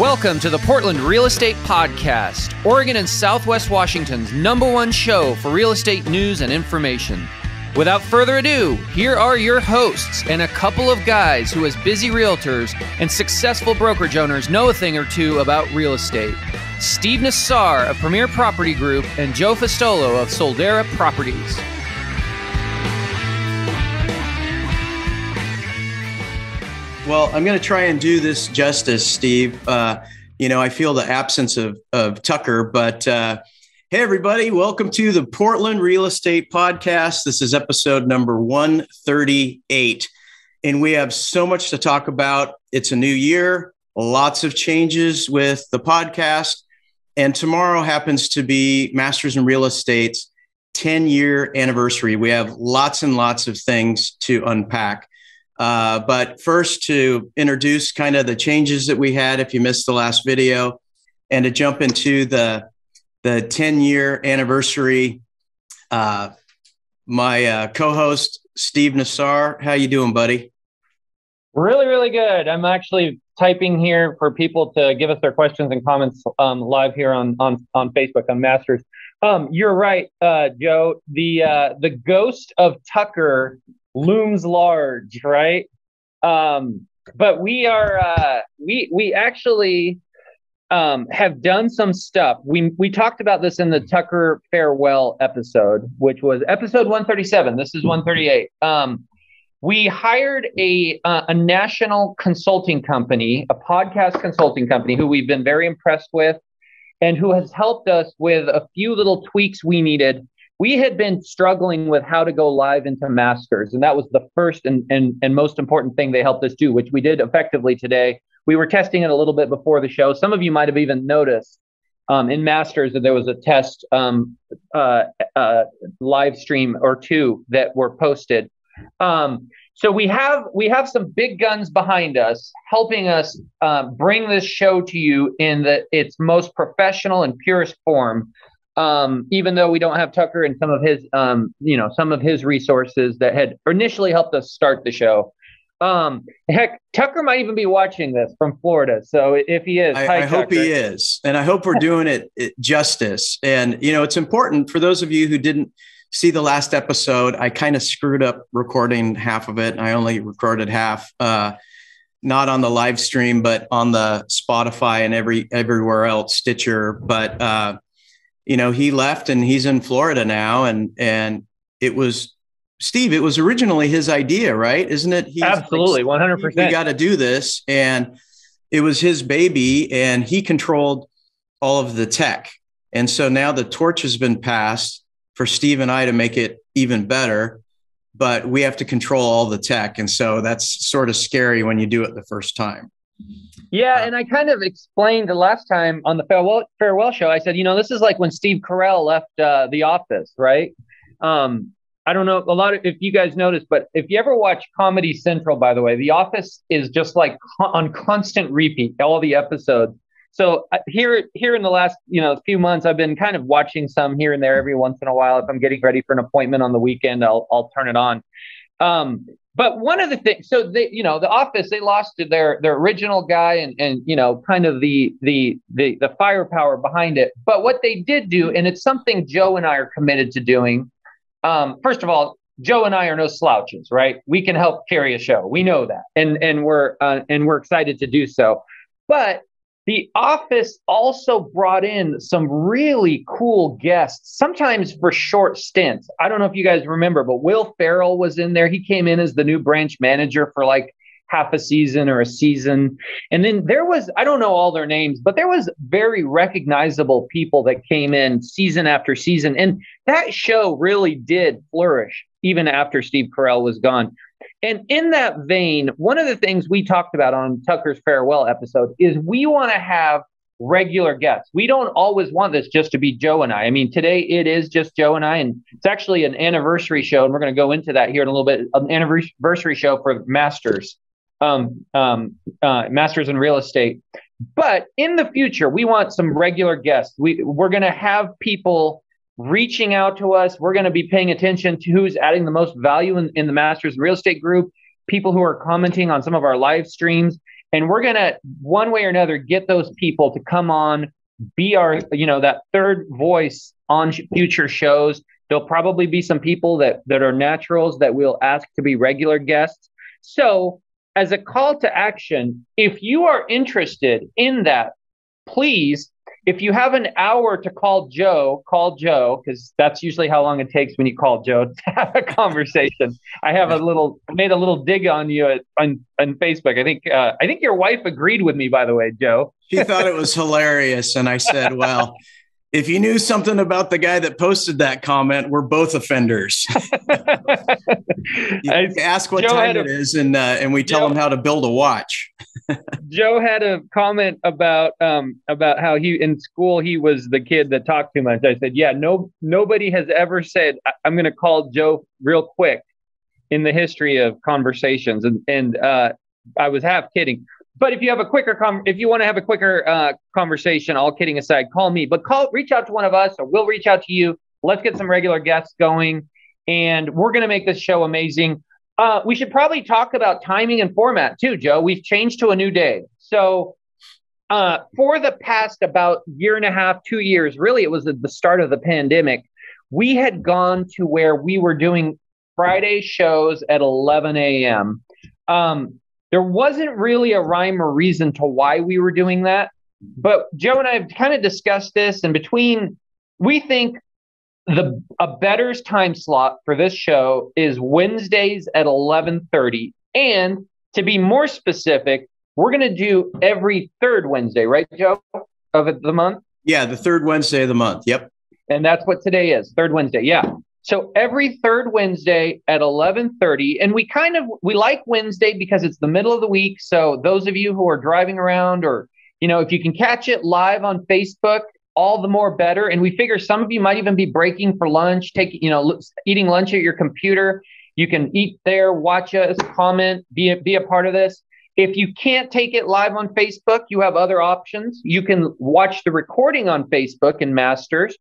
Welcome to the Portland Real Estate Podcast, Oregon and Southwest Washington's #1 show for real estate news and information. Without further ado, here are your hosts and a couple of guys who, as busy realtors and successful brokerage owners, know a thing or two about real estate. Steve Nassar of Premier Property Group and Joe Fustolo of Soldera Properties. Well, I'm going to try and do this justice, Steve. I feel the absence of Tucker, but hey, everybody, welcome to the Portland Real Estate Podcast. This is episode number 138, and we have so much to talk about. It's a new year, lots of changes with the podcast, and tomorrow happens to be Masters in Real Estate's 10-year anniversary. We have lots and lots of things to unpack. But first, to introduce kind of the changes that we had, if you missed the last video, and to jump into the 10-year anniversary, my co-host, Steve Nassar. How you doing, buddy? Really, really good. I'm actually typing here for people to give us their questions and comments live here on Facebook on Masters. You're right, Joe. The ghost of Tucker looms large, right? But we are we actually have done some stuff. We talked about this in the Tucker farewell episode, which was episode 137. This is 138. We hired a national consulting company, a podcast consulting company, who we've been very impressed with, and who has helped us with a few little tweaks we needed. We had been struggling with how to go live into Masters, and that was the first and most important thing they helped us do, which we did effectively today. We were testing it a little bit before the show. Some of you might have even noticed in Masters that there was a test live stream or two that were posted. So we have some big guns behind us, helping us bring this show to you in its most professional and purest form. Even though we don't have Tucker and some of his resources that had initially helped us start the show. Heck, Tucker might even be watching this from Florida. So if he is, I hope he is. And I hope we're doing it justice. And, it's important for those of you who didn't see the last episode. I kind of screwed up recording half of it. I only recorded half, not on the live stream, but on the Spotify and everywhere else, Stitcher. But, he left and he's in Florida now. And it was, Steve, it was originally his idea, right? Isn't it? Absolutely, 100%. We got to do this. And it was his baby and he controlled all of the tech. And so now the torch has been passed for Steve and I to make it even better, but we have to control all the tech. And so that's sort of scary when you do it the first time. Yeah, and I kind of explained the last time on the farewell show. I said, this is like when Steve Carell left The Office, right? I don't know if you guys noticed, but if you ever watch Comedy Central, by the way, The Office is just like on constant repeat, all the episodes. So here in the last few months, I've been kind of watching some here and there every once in a while. If I'm getting ready for an appointment on the weekend, I'll turn it on. But one of the things, so they, The Office, they lost their original guy and kind of the firepower behind it. But what they did do, and it's something Joe and I are committed to doing. First of all, Joe and I are no slouches, right? We can help carry a show. We know that, and we're excited to do so. But The Office also brought in some really cool guests, sometimes for short stints. I don't know if you guys remember, but Will Ferrell was in there. He came in as the new branch manager for like half a season or a season. And then there was, I don't know all their names, but there was very recognizable people that came in season after season. And that show really did flourish even after Steve Carell was gone. And in that vein, one of the things we talked about on Tucker's farewell episode is we want to have regular guests. We don't always want this just to be Joe and I. I mean, today it is just Joe and I, and it's actually an anniversary show, and we're going to go into that here in a little bit. An anniversary show for Masters, Masters in Real Estate. But in the future, we want some regular guests. We're going to have people reaching out to us. We're going to be paying attention to who's adding the most value in the Masters in Real Estate group, people who are commenting on some of our live streams. And we're going to, one way or another, get those people to come on, be our, that third voice on future shows. There'll probably be some people that are naturals that we'll ask to be regular guests. So as a call to action, if you are interested in that, please, if you have an hour to call Joe, because that's usually how long it takes when you call Joe to have a conversation. I have made a little dig on you on Facebook. I think your wife agreed with me, by the way, Joe. She thought it was hilarious. And I said, well, if you knew something about the guy that posted that comment, we're both offenders. You ask what Joe time it is, and we tell him how to build a watch. Joe had a comment about how he in school he was the kid that talked too much. I said, yeah, nobody has ever said I'm going to call Joe real quick in the history of conversations, and I was half kidding. But if you have if you want to have a quicker conversation, all kidding aside, call me. But reach out to one of us, or we'll reach out to you. Let's get some regular guests going, and we're going to make this show amazing. We should probably talk about timing and format too, Joe. We've changed to a new day. So for the past about year and a half, 2 years, really, it was at the start of the pandemic, we had gone to where we were doing Friday shows at 11 a.m. There wasn't really a rhyme or reason to why we were doing that. But Joe and I have kind of discussed this, and we think a better time slot for this show is Wednesdays at 11:30. And to be more specific, we're going to do every third Wednesday, right, Joe, of the month? Yeah, the third Wednesday of the month. Yep. And that's what today is, third Wednesday. Yeah. So every third Wednesday at 11:30, and we like Wednesday because it's the middle of the week. So those of you who are driving around, or, if you can catch it live on Facebook, all the more better. And we figure some of you might even be breaking for lunch, eating lunch at your computer. You can eat there, watch us, comment, be a part of this. If you can't take it live on Facebook, you have other options. You can watch the recording on Facebook in Masters.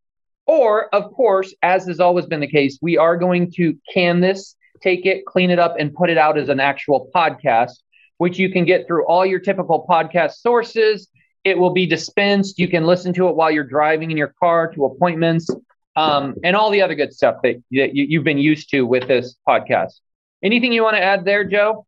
Or, of course, as has always been the case, we are going to can this, take it, clean it up, and put it out as an actual podcast, which you can get through all your typical podcast sources. It will be dispensed. You can listen to it while you're driving in your car to appointments, and all the other good stuff that you've been used to with this podcast. Anything you want to add there, Joe?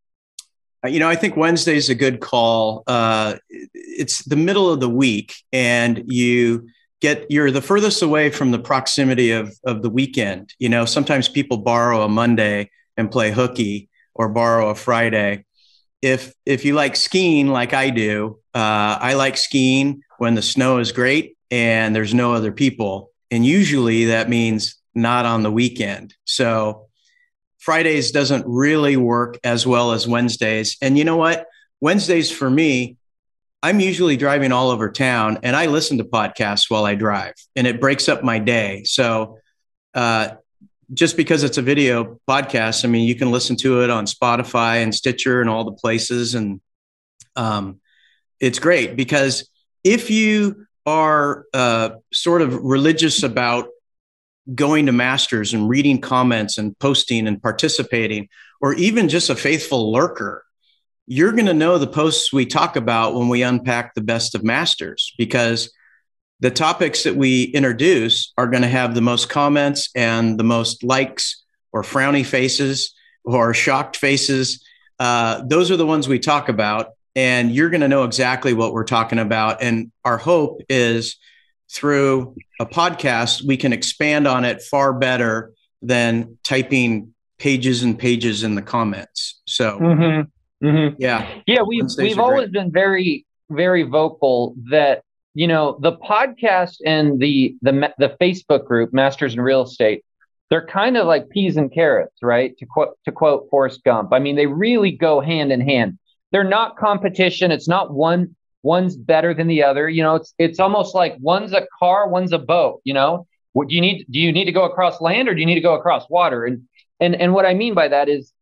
I think Wednesday is a good call. It's the middle of the week, and you're the furthest away from the proximity of the weekend. Sometimes people borrow a Monday and play hooky, or borrow a Friday. If you like skiing like I do, I like skiing when the snow is great and there's no other people. And usually that means not on the weekend. So Fridays doesn't really work as well as Wednesdays. And you know what? Wednesdays for me, I'm usually driving all over town, and I listen to podcasts while I drive, and it breaks up my day. So just because it's a video podcast, you can listen to it on Spotify and Stitcher and all the places. And it's great because if you are sort of religious about going to Masters and reading comments and posting and participating, or even just a faithful lurker, you're going to know the posts we talk about when we unpack the best of Masters, because the topics that we introduce are going to have the most comments and the most likes, or frowny faces, or shocked faces. Those are the ones we talk about, and you're going to know exactly what we're talking about. And our hope is through a podcast, we can expand on it far better than typing pages and pages in the comments. So, yeah. We've always been very, very vocal that, the podcast and the Facebook group, Masters in Real Estate, they're kind of like peas and carrots, right? To quote Forrest Gump. They really go hand in hand. They're not competition. It's not one's better than the other. It's almost like one's a car, one's a boat. What do you need to go across land, or do you need to go across water? And what I mean by that is,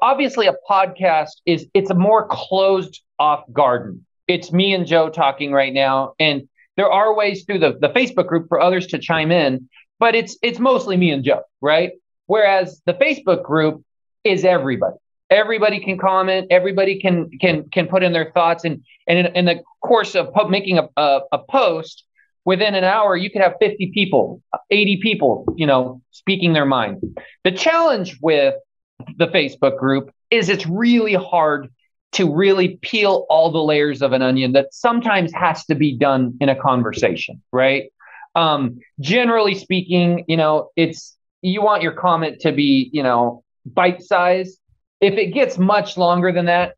obviously a podcast it's a more closed off garden. It's me and Joe talking right now. And there are ways through the Facebook group for others to chime in, but it's mostly me and Joe, right? Whereas the Facebook group is everybody. Everybody can comment. Everybody can put in their thoughts. And in the course of making a post, within an hour, you could have 50 people, 80 people, speaking their mind. The challenge with the Facebook group is it's really hard to really peel all the layers of an onion that sometimes has to be done in a conversation, right? Generally speaking, you want your comment to be, bite-sized. If it gets much longer than that,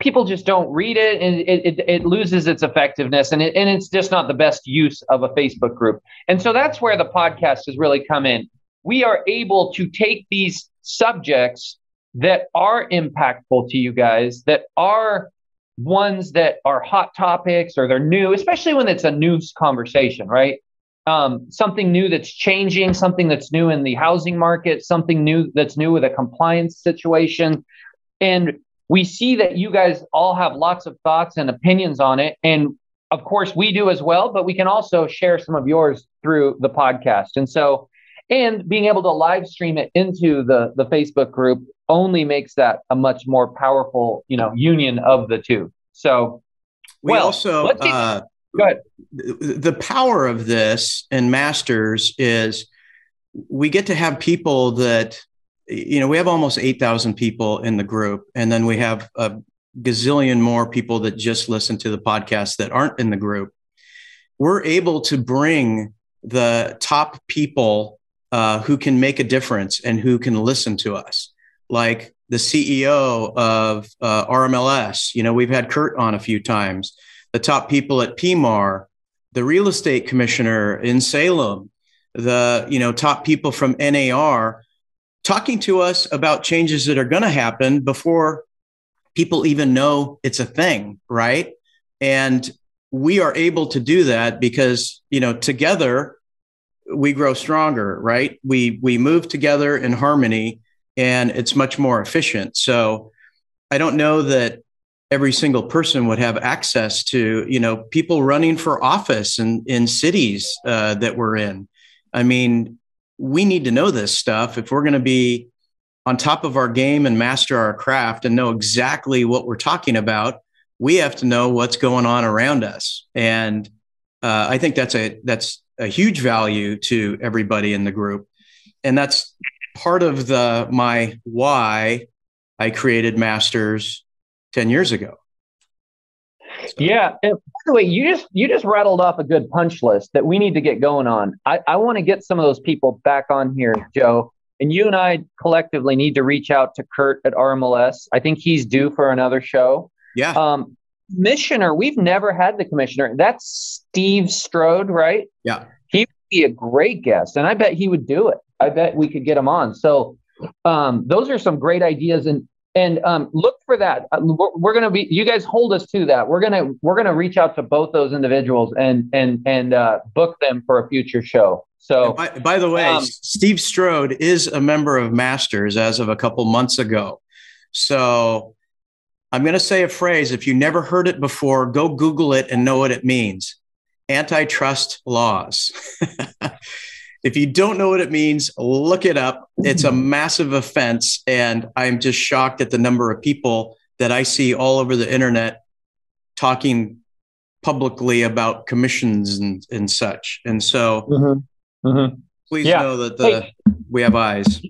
people just don't read it, and it loses its effectiveness, and it's just not the best use of a Facebook group. And so that's where the podcast has really come in. We are able to take these subjects that are impactful to you guys, that are ones that are hot topics or they're new, especially when it's a news conversation, right? Something new that's changing, something that's new in the housing market, something new that's new with a compliance situation. And we see that you guys all have lots of thoughts and opinions on it. And of course we do as well, but we can also share some of yours through the podcast. And being able to live stream it into the Facebook group only makes that a much more powerful, union of the two. So we also, go ahead. The power of this in Masters is we get to have people that, we have almost 8,000 people in the group. And then we have a gazillion more people that just listen to the podcast that aren't in the group. We're able to bring the top people who can make a difference and who can listen to us, like the CEO of RMLS. We've had Kurt on a few times, the top people at PMAR, the real estate commissioner in Salem, the top people from NAR, talking to us about changes that are going to happen before people even know it's a thing, right? And we are able to do that because, together we grow stronger, right? We move together in harmony, and it's much more efficient. So I don't know that every single person would have access to, people running for office in cities that we're in. I mean, we need to know this stuff if we're going to be on top of our game and master our craft and know exactly what we're talking about. We have to know what's going on around us. And I think that's a huge value to everybody in the group. And that's part of my why I created Masters 10 years ago. So. Yeah. And by the way, you just rattled off a good punch list that we need to get going on. I want to get some of those people back on here, Joe. And you and I collectively need to reach out to Kurt at RMLS. I think he's due for another show. Yeah. Commissioner, we've never had the commissioner. That's Steve Strode, right? Yeah. He would be a great guest, and I bet he would do it. I bet we could get him on. So those are some great ideas, and look for that. We're going to be. You guys hold us to that. We're gonna reach out to both those individuals and book them for a future show. So by the way, Steve Strode is a member of Masters as of a couple months ago. So I'm going to say a phrase. If you never heard it before, go Google it and know what it means. Antitrust laws. If you don't know what it means, look it up. It's a massive offense. And I'm just shocked at the number of people that I see all over the internet talking publicly about commissions and such. And so please know that we have eyes.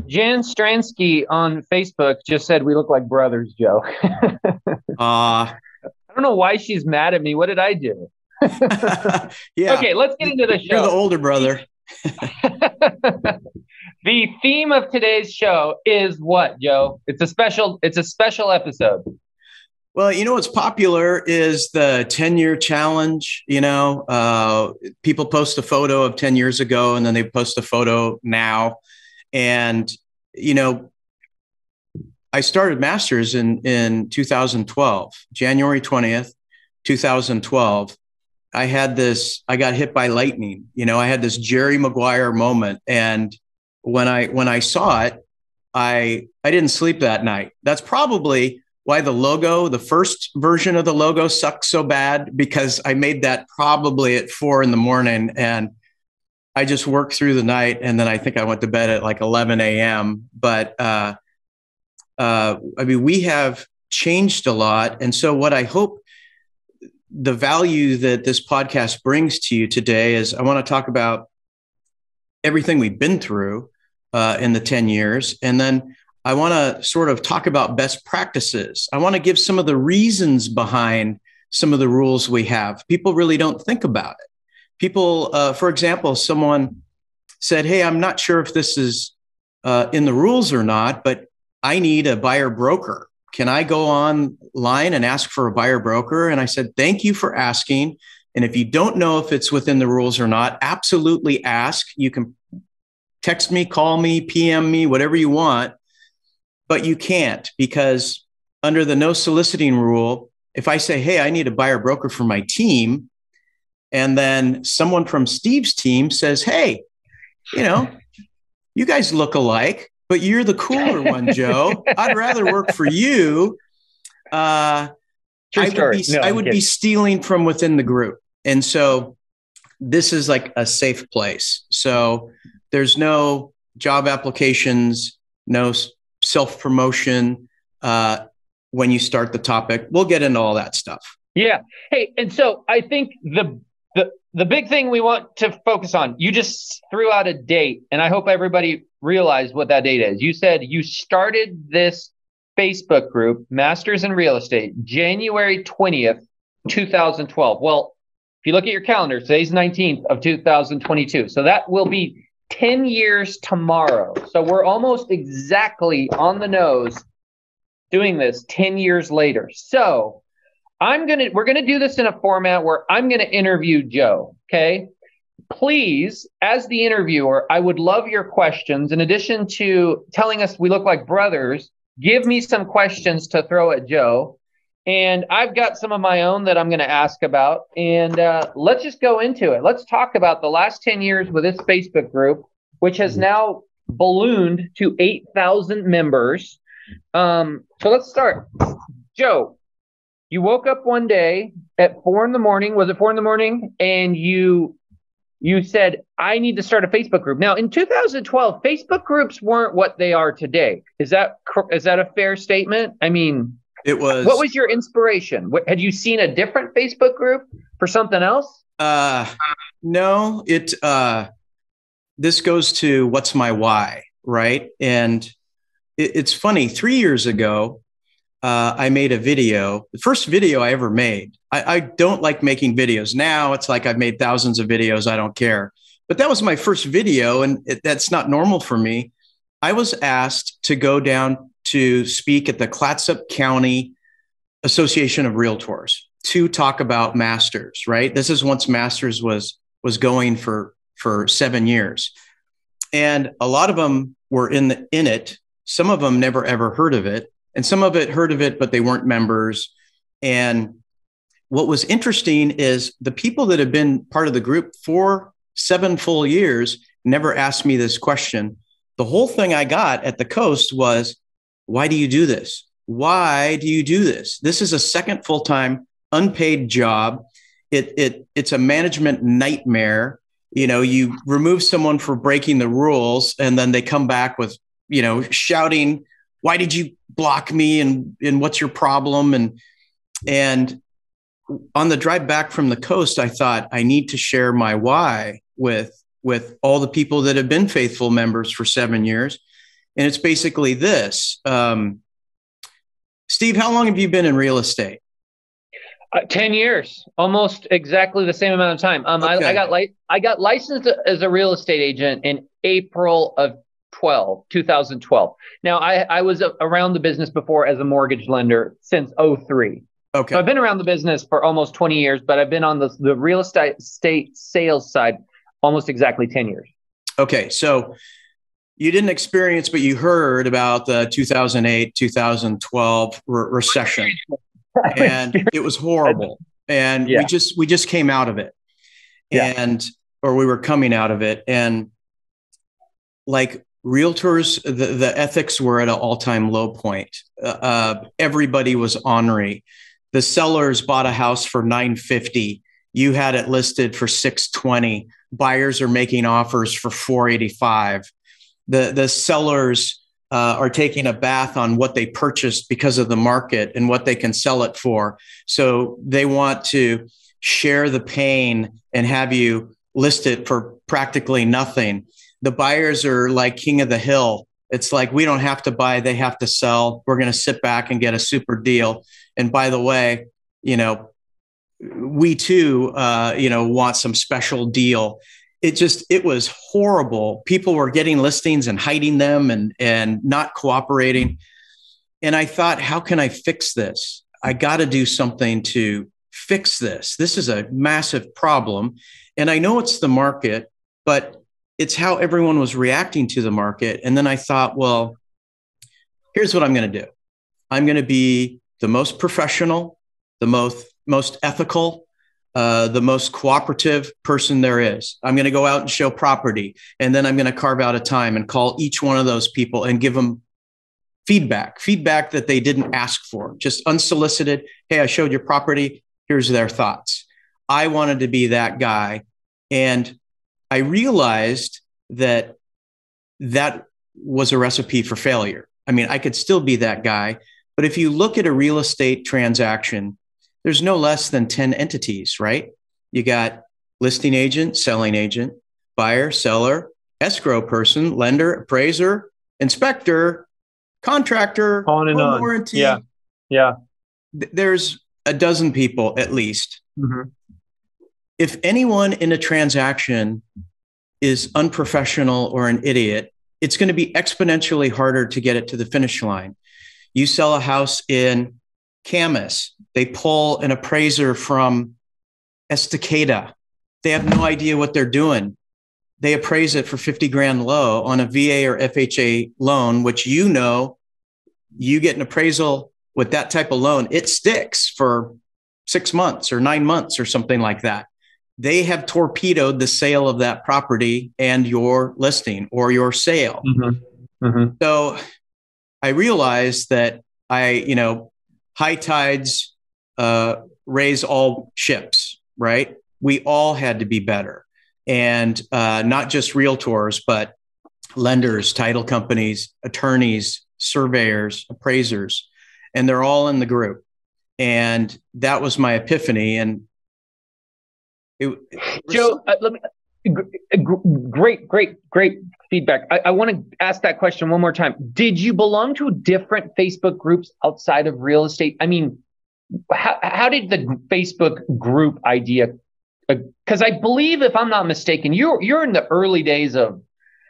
Jan Stransky on Facebook just said we look like brothers, Joe. I don't know why she's mad at me. What did I do? Yeah. Okay, let's get into the show. You're the older brother. The theme of today's show is what, Joe? It's a special episode. Well, what's popular is the 10-year challenge. People post a photo of 10 years ago and then they post a photo now. And, I started Masters in 2012, January 20th, 2012. I got hit by lightning. I had this Jerry Maguire moment. And when I saw it, I didn't sleep that night. That's probably why the first version of the logo sucked so bad, because I made that probably at 4 a.m. and I just worked through the night. And then I think I went to bed at like 11 a.m. But we have changed a lot. And so what I hope the value that this podcast brings to you today is I want to talk about everything we've been through in the 10 years. And then I want to sort of talk about best practices. I want to give some of the reasons behind some of the rules we have. People really don't think about it. People, for example, someone said, hey, I'm not sure if this is in the rules or not, but I need a buyer broker. Can I go online and ask for a buyer broker? And I said, thank you for asking. And if you don't know if it's within the rules or not, absolutely ask. You can text me, call me, PM me, whatever you want, but you can't, because under the no soliciting rule, if I say, hey, I need a buyer broker for my team, and then someone from Steve's team says, hey, you guys look alike, but you're the cooler one, Joe. I'd rather work for you. I would be stealing from within the group. And so this is like a safe place. So there's no job applications, no self-promotion when you start the topic. We'll get into all that stuff. Yeah. Hey, and so I think the big thing we want to focus on, you just threw out a date, and I hope everybody realized what that date is. You said you started this Facebook group, Masters in Real Estate, January 20th, 2012. Well, if you look at your calendar, today's 19th of 2022. So that will be 10 years tomorrow. So we're almost exactly on the nose doing this 10 years later. So we're going to do this in a format where I'm going to interview Joe. Okay. Please, as the interviewer, I would love your questions. In addition to telling us we look like brothers, give me some questions to throw at Joe. And I've got some of my own that I'm going to ask about. And let's just go into it. Let's talk about the last 10 years with this Facebook group, which has now ballooned to 8,000 members. So let's start. Joe, you woke up one day at 4 a.m. Was it 4 a.m? And you said, I need to start a Facebook group. Now, in 2012, Facebook groups weren't what they are today. Is that a fair statement? I mean, it was. What was your inspiration? Had you seen a different Facebook group for something else? No, this goes to what's my why, right? And it's funny. 3 years ago, I made a video, the first video I ever made. I don't like making videos. Now it's like I've made thousands of videos. I don't care. But that was my first video, and that's not normal for me. I was asked to go down to speak at the Clatsop County Association of Realtors to talk about Masters, right? This is once Masters was going for 7 years. And a lot of them were in it. Some of them never, ever heard of it. And some of it heard of it, but they weren't members. And what was interesting is the people that have been part of the group for 7 full years never asked me this question. The whole thing I got at the Coast was, why do you do this? Why do you do this? This is a second full-time unpaid job. It's a management nightmare. You remove someone for breaking the rules, and then they come back with, shouting, why did you block me? And what's your problem? And on the drive back from the Coast, I thought I need to share my why with all the people that have been faithful members for 7 years. And it's basically this. Steve, how long have you been in real estate? 10 years, almost exactly the same amount of time. Okay. I got licensed as a real estate agent in April of 2012. Now, I was around the business before as a mortgage lender since 2003. Okay. So I've been around the business for almost 20 years, but I've been on the real estate sales side almost exactly 10 years. Okay. So you didn't experience, but you heard about the 2008, 2012 recession. And it was horrible. And we just came out of it. Or we were coming out of it. And like realtors, the ethics were at an all-time low point. Everybody was ornery. The sellers bought a house for $950. You had it listed for $620. Buyers are making offers for $485. The sellers are taking a bath on what they purchased because of the market and what they can sell it for. So they want to share the pain and have you list it for practically nothing. The buyers are like king of the hill. It's like, we don't have to buy, they have to sell. We're going to sit back and get a super deal. And by the way, we too, want some special deal. It was horrible. People were getting listings and hiding them and not cooperating. And I thought, how can I fix this? I got to do something to fix this. This is a massive problem. And I know it's the market, but it's how everyone was reacting to the market. And then I thought, well, here's what I'm going to do. I'm going to be the most professional, the most ethical, the most cooperative person there is. I'm going to go out and show property. And then I'm going to carve out a time and call each one of those people and give them feedback that they didn't ask for, just unsolicited. Hey, I showed your property. Here's their thoughts. I wanted to be that guy. And I realized that was a recipe for failure. I mean, I could still be that guy, but if you look at a real estate transaction, there's no less than 10 entities, right? You got listing agent, selling agent, buyer, seller, escrow person, lender, appraiser, inspector, contractor, on and on. Warranty. Yeah. There's a dozen people at least. Mm-hmm. If anyone in a transaction is unprofessional or an idiot, it's going to be exponentially harder to get it to the finish line. You sell a house in Camas, they pull an appraiser from Estacada. They have no idea what they're doing. They appraise it for 50 grand low on a VA or FHA loan, which you get an appraisal with that type of loan, it sticks for 6 months or 9 months or something like that. They have torpedoed the sale of that property and your listing or your sale. Mm-hmm. Mm-hmm. So I realized that high tides raise all ships, right? We all had to be better. And not just realtors, but lenders, title companies, attorneys, surveyors, appraisers, and they're all in the group. And that was my epiphany. And Joe, great feedback. I want to ask that question one more time. Did you belong to different Facebook groups outside of real estate? I mean, how did the Facebook group idea? Because I believe, if I'm not mistaken, you're in the early days of.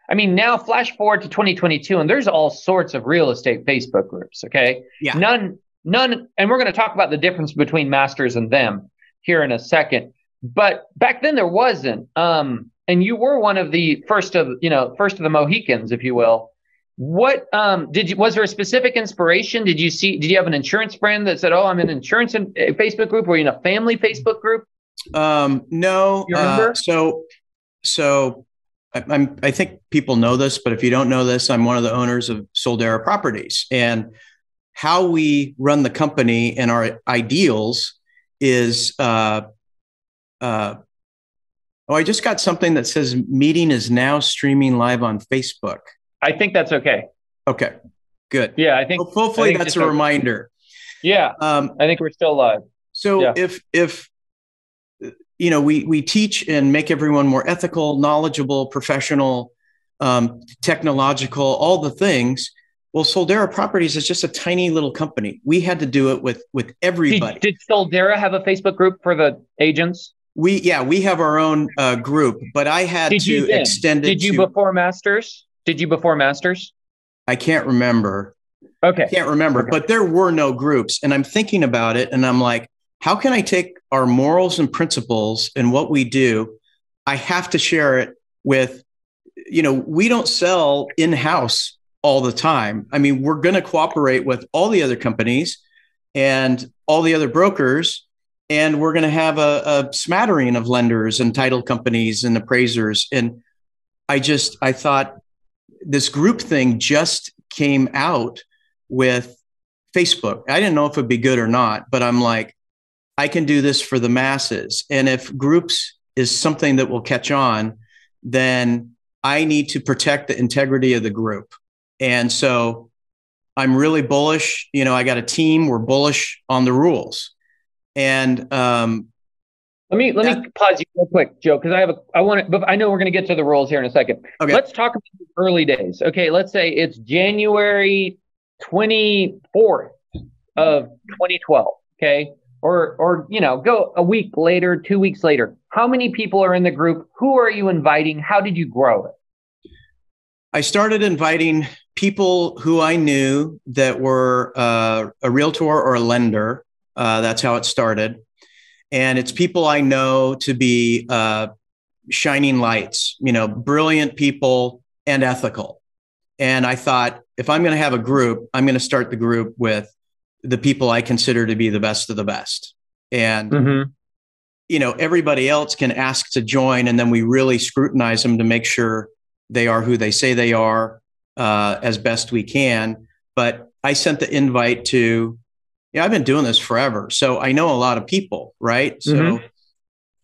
I mean, now flash forward to 2022, and there's all sorts of real estate Facebook groups. Okay, yeah, none, and we're going to talk about the difference between masters and them here in a second. But back then there wasn't, and you were one of the first of the Mohicans, if you will. What was there a specific inspiration? Did you have an insurance friend that said, "Oh, I'm in an insurance Facebook group"? Were you in a family Facebook group? No. You remember? So I think people know this, but if you don't know this, I'm one of the owners of Soldera Properties, and how we run the company and our ideals is. I just got something that says meeting is now streaming live on Facebook. I think that's okay. Okay, good. Yeah, I think hopefully that's a reminder. Yeah, I think we're still live. So yeah. if we teach and make everyone more ethical, knowledgeable, professional, technological, all the things. Well, Soldera Properties is just a tiny little company. We had to do it with everybody. Did Soldera have a Facebook group for the agents? We have our own group, but I had to extend it. Did you before Masters? I can't remember. Okay. I can't remember, okay. But there were no groups. And I'm thinking about it and I'm like, how can I take our morals and principles and what we do? I have to share it with, we don't sell in-house all the time. I mean, we're going to cooperate with all the other companies and all the other brokers. And we're going to have a smattering of lenders and title companies and appraisers. And I thought this group thing just came out with Facebook. I didn't know if it'd be good or not, but I'm like, I can do this for the masses. And if groups is something that will catch on, then I need to protect the integrity of the group. And so I'm really bullish. I got a team. We're bullish on the rules. And let me pause you real quick, Joe, because but I know we're going to get to the rules here in a second. Okay. Let's talk about the early days. Okay, let's say it's January 24th of 2012. Okay, or go a week later, 2 weeks later. How many people are in the group? Who are you inviting? How did you grow it? I started inviting people who I knew that were a realtor or a lender. That's how it started. And it's people I know to be shining lights, brilliant people and ethical. And I thought, if I'm going to have a group, I'm going to start the group with the people I consider to be the best of the best. And, everybody else can ask to join, and then we really scrutinize them to make sure they are who they say they are as best we can. But I sent the invite to, I've been doing this forever, so I know a lot of people, right? So,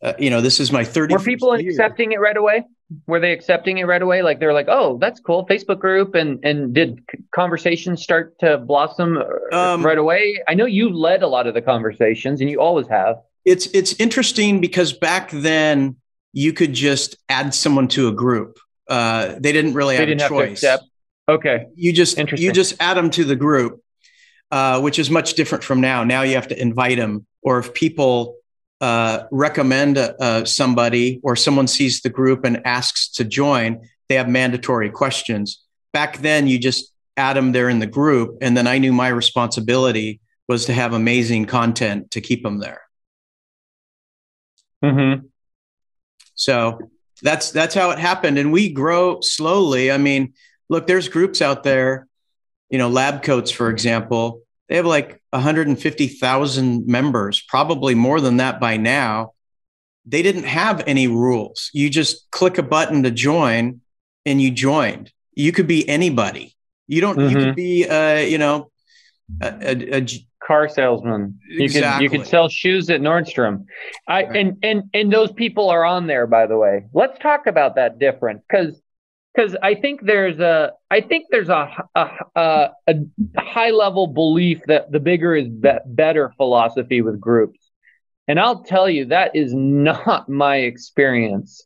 this is my 30th year. Were people accepting it right away? Were they accepting it right away? Like, they're like, oh, that's cool, Facebook group. And did conversations start to blossom right away? I know you led a lot of the conversations, and you always have. It's interesting because back then you could just add someone to a group. They didn't really have a choice. Okay. You just add them to the group. Which is much different from now. Now you have to invite them, or if people recommend somebody, or someone sees the group and asks to join, they have mandatory questions. Back then, you just add them there in the group, and then I knew my responsibility was to have amazing content to keep them there. Mm-hmm. So that's how it happened, and we grow slowly. I mean, look, there's groups out there. Lab Coats, for example, they have like 150,000 members, probably more than that by now. They didn't have any rules. You just click a button to join, and you joined. You could be anybody. You could be, a car salesman. Exactly. You could sell shoes at Nordstrom. Right. And those people are on there, by the way. Let's talk about that difference, because I think there's a high level belief that the bigger is better philosophy with groups. And I'll tell you, that is not my experience.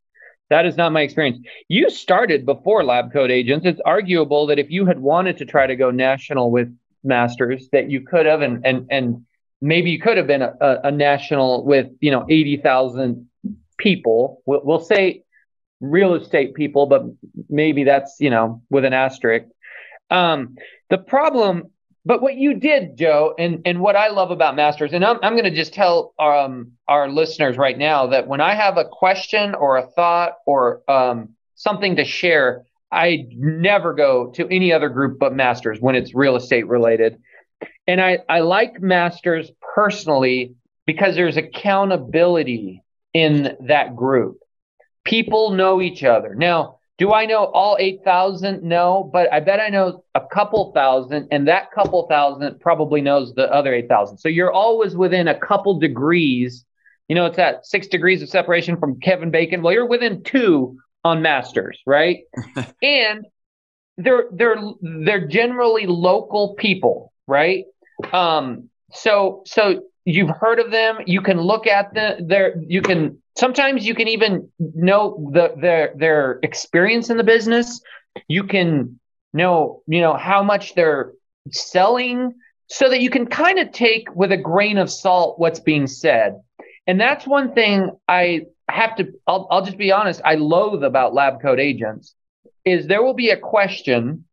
That is not my experience. You started before Lab Coat Agents. It's arguable that if you had wanted to try to go national with Masters, that you could have, and maybe you could have been a national with 80,000 people. We'll say real estate people, but maybe that's, with an asterisk. The problem, but what you did, Joe, and what I love about Masters, and I'm going to just tell our listeners right now that when I have a question or a thought or something to share, I never go to any other group but Masters when it's real estate related. And I like Masters personally because there's accountability in that group. People know each other. Now, do I know all 8,000? No, but I bet I know a couple thousand, and that couple thousand probably knows the other 8,000. So you're always within a couple degrees. It's at 6 degrees of separation from Kevin Bacon. Well, you're within 2 on Masters, right? And they're generally local people, right? So you've heard of them. You can look at them. Sometimes you can even know their experience in the business. You can know how much they're selling, so that you can kind of take with a grain of salt what's being said. And that's one thing I'll just be honest, I loathe about Lab Coat Agents is there will be a question.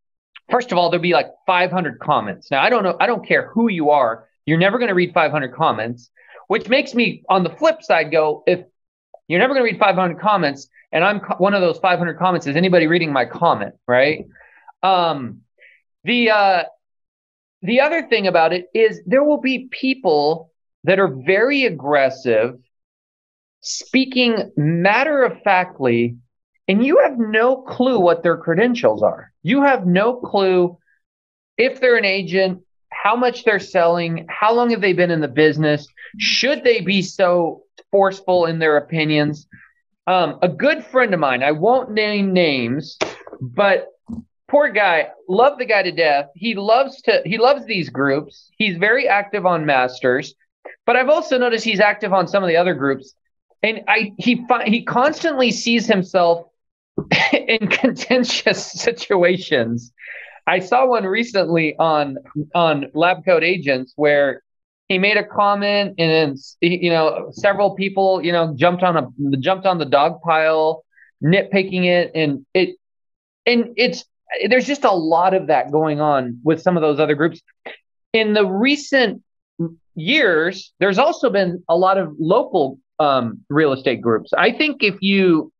First of all, there'll be like 500 comments. Now, I don't care who you are. You're never going to read 500 comments, which makes me on the flip side go, if you're never going to read 500 comments, and I'm one of those 500 comments, is anybody reading my comment, right? The other thing about it is there will be people that are very aggressive, speaking matter-of-factly, and you have no clue what their credentials are. You have no clue if they're an agent, how much they're selling, how long have they been in the business, should they be so forceful in their opinions. A good friend of mine, I won't name names, but poor guy, love the guy to death. He loves these groups. He's very active on Masters, but I've also noticed he's active on some of the other groups. And he constantly sees himself in contentious situations. I saw one recently on Lab Coat Agents where he made a comment, and then several people jumped on the dog pile, nitpicking it, and there's just a lot of that going on with some of those other groups. In the recent years, there's also been a lot of local real estate groups. I think if you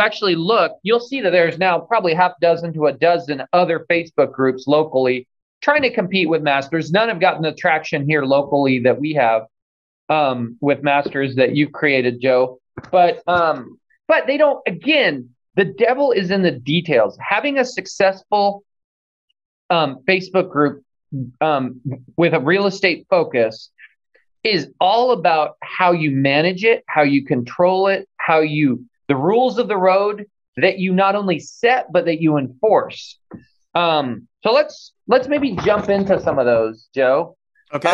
actually look, you'll see that there's now probably half dozen to a dozen other Facebook groups locally trying to compete with Masters. None have gotten the traction here locally that we have with Masters that you've created, Joe. But they don't. Again, the devil is in the details. Having a successful Facebook group with a real estate focus is all about how you manage it, how you control it, the rules of the road that you not only set, but that you enforce. So let's maybe jump into some of those, Joe. Okay.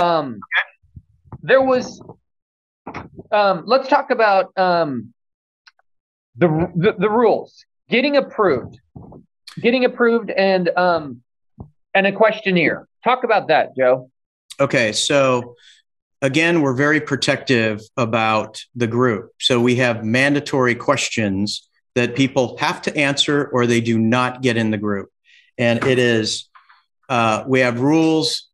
Let's talk about the rules, getting approved, and a questionnaire. Talk about that, Joe. Okay. So again, we're very protective about the group. So we have mandatory questions that people have to answer or they do not get in the group. And it is, we have rules.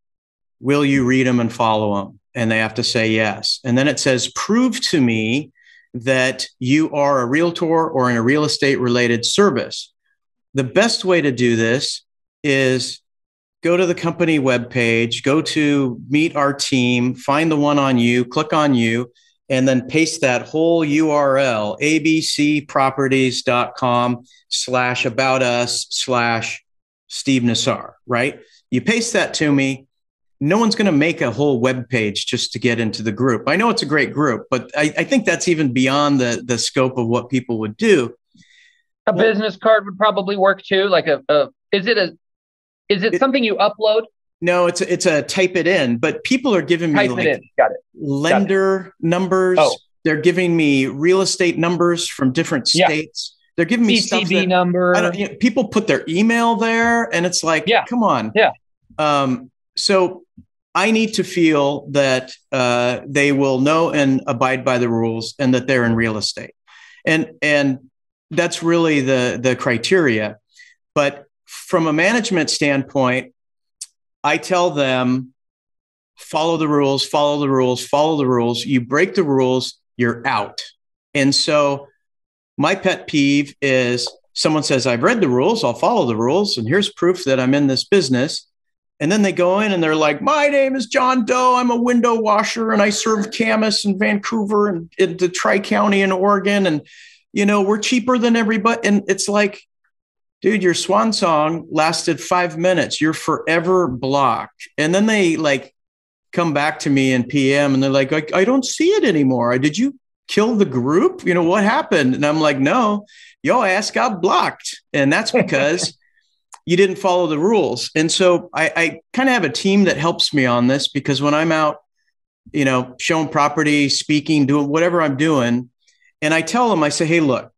Will you read them and follow them? And they have to say yes. And then it says, prove to me that you are a realtor or in a real estate related service. The best way to do this is go to the company webpage, go to meet our team, find the one on you, click on you, and then paste that whole URL, abcproperties.com/about-us/Steve Nassar, right? You paste that to me. No one's going to make a whole web page just to get into the group. I know it's a great group, but I think that's even beyond the scope of what people would do. A business card would probably work too. Like is it something you upload? No, it's a type it in, but people are giving me lender numbers. Oh. They're giving me real estate numbers from different states. They're giving me stuff that number. People put their email there, and it's like, come on. Yeah. So I need to feel that they will know and abide by the rules, and that they're in real estate, and that's really the criteria. But from a management standpoint, I tell them, follow the rules, follow the rules, follow the rules. You break the rules, you're out. And so my pet peeve is someone says, I've read the rules, I'll follow the rules, and here's proof that I'm in this business. And then they go in and they're like, my name is John Doe. I'm a window washer and I serve Camas in Vancouver and in the Tri-County in Oregon. And, we're cheaper than everybody. And it's like, dude, your swan song lasted 5 minutes. You're forever blocked. And then they come back to me in PM and they're like, I don't see it anymore. Did you kill the group? What happened? And I'm like, no, your ass got blocked. And that's because you didn't follow the rules. And so I kind of have a team that helps me on this, because when I'm out, showing property, speaking, doing whatever I'm doing, and I tell them, I say, hey, look,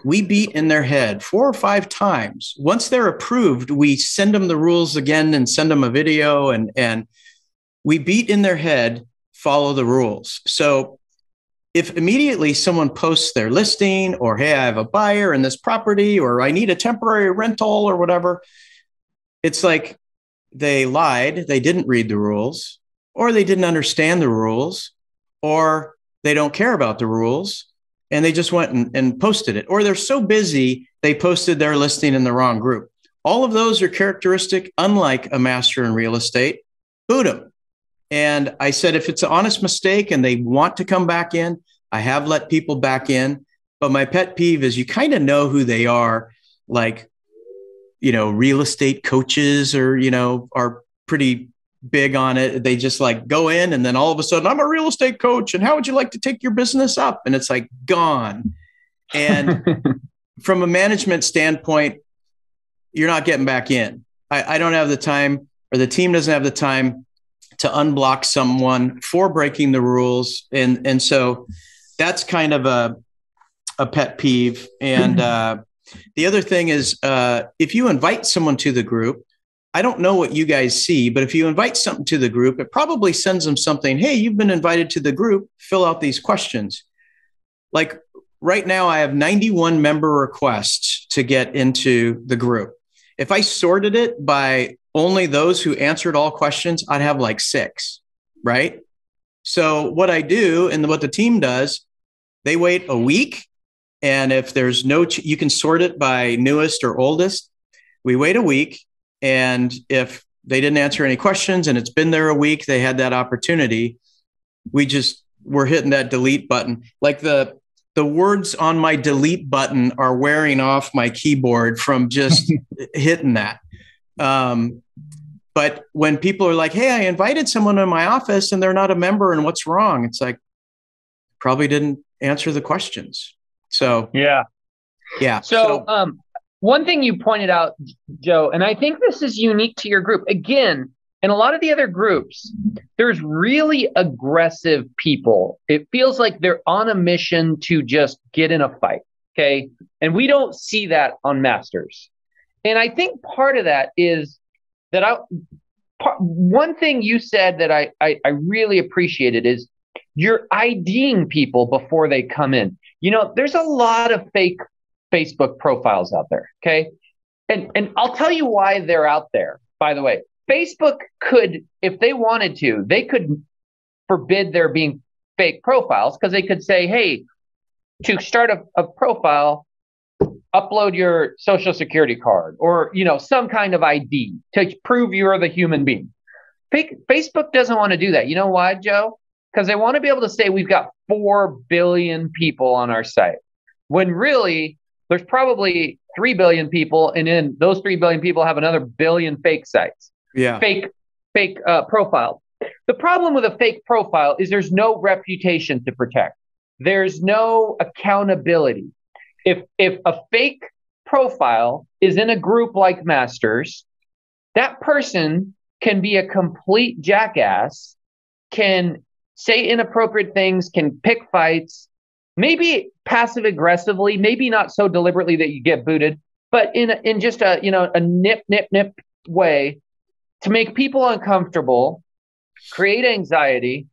we beat in their head 4 or 5 times. Once they're approved, we send them the rules again and send them a video, and we beat in their head, follow the rules. So if immediately someone posts their listing, or, hey, I have a buyer in this property, or I need a temporary rental or whatever, it's like they lied, they didn't read the rules, or they didn't understand the rules, or they don't care about the rules, and they just went and posted it. Or they're so busy, they posted their listing in the wrong group. All of those are characteristic, unlike a master in real estate. Boot them. And I said, if it's an honest mistake and they want to come back in, I have let people back in. But my pet peeve is you kind of know who they are, like, real estate coaches are pretty big on it. They just go in and then all of a sudden, I'm a real estate coach. And how would you like to take your business up? And it's gone. And from a management standpoint, you're not getting back in. I don't have the time, or the team doesn't have the time to unblock someone for breaking the rules. And so that's kind of a pet peeve. And the other thing is, if you invite someone to the group, I don't know what you guys see, but if you invite something to the group, it probably sends them something. Hey, you've been invited to the group, fill out these questions. Like right now, I have 91 member requests to get into the group. If I sorted it by only those who answered all questions, I'd have like 6, right? So what I do and what the team does, they wait a week. And if there's you can sort it by newest or oldest. We wait a week. And if they didn't answer any questions and it's been there a week, they had that opportunity. We're hitting that delete button. Like the words on my delete button are wearing off my keyboard from just hitting that. But when people are like, hey, I invited someone in my office and they're not a member and what's wrong? It's like, probably didn't answer the questions. So, yeah. So, one thing you pointed out, Joe, and I think this is unique to your group. Again, in a lot of the other groups, there's really aggressive people. It feels like they're on a mission to just get in a fight, okay? And we don't see that on Masters. And I think part of that is that one thing you said that I really appreciated is you're IDing people before they come in. There's a lot of fake Facebook profiles out there, okay? And I'll tell you why they're out there, by the way. Facebook could, if they wanted to, they could forbid there being fake profiles because they could say, hey, to start a profile, upload your social security card or, some kind of ID to prove you're the human being. Facebook doesn't want to do that. You know why, Joe? Because they want to be able to say we've got 4 billion people on our site, when really there's probably 3 billion people, and then those 3 billion people have another billion fake sites. Yeah. Fake profiles. The problem with a fake profile is there's no reputation to protect. There's no accountability. If a fake profile is in a group like Masters, that person can be a complete jackass, can say inappropriate things, can pick fights, maybe passive aggressively, maybe not so deliberately that you get booted, but in just a nip way to make people uncomfortable, create anxiety,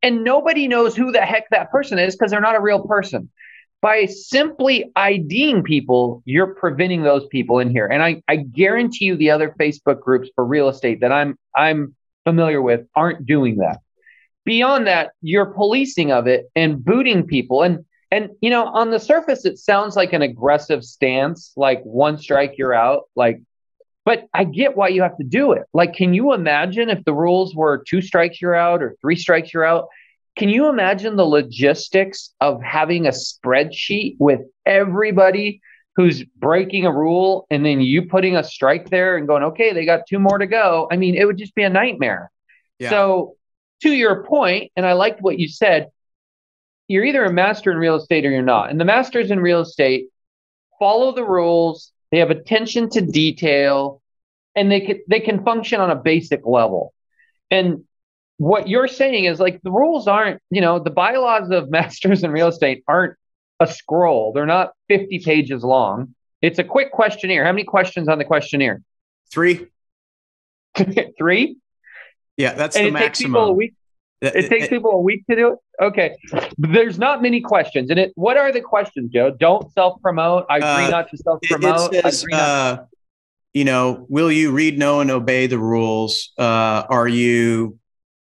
and nobody knows who the heck that person is because they're not a real person. By simply IDing people, you're preventing those people in here. And I guarantee you the other Facebook groups for real estate that I'm familiar with aren't doing that. Beyond that, you're policing of it and booting people. And on the surface, it sounds like an aggressive stance, like 1 strike, you're out. But I get why you have to do it. Like, can you imagine if the rules were 2 strikes, you're out, or 3 strikes, you're out? Can you imagine the logistics of having a spreadsheet with everybody who's breaking a rule and then you putting a strike there and going, okay, they got 2 more to go? I mean, it would just be a nightmare. Yeah. So to your point, and I liked what you said, you're either a master in real estate or you're not. And the masters in real estate follow the rules. They have attention to detail, and they can function on a basic level. And what you're saying is like the rules aren't, the bylaws of masters in real estate aren't a scroll. They're not 50 pages long. It's a quick questionnaire. How many questions on the questionnaire? 3. 3? Yeah, that's the maximum. It takes people a week to do it? Okay. There's not many questions. And what are the questions, Joe? Don't self-promote. I agree not to self-promote. It says, will you read, know, and obey the rules? Are you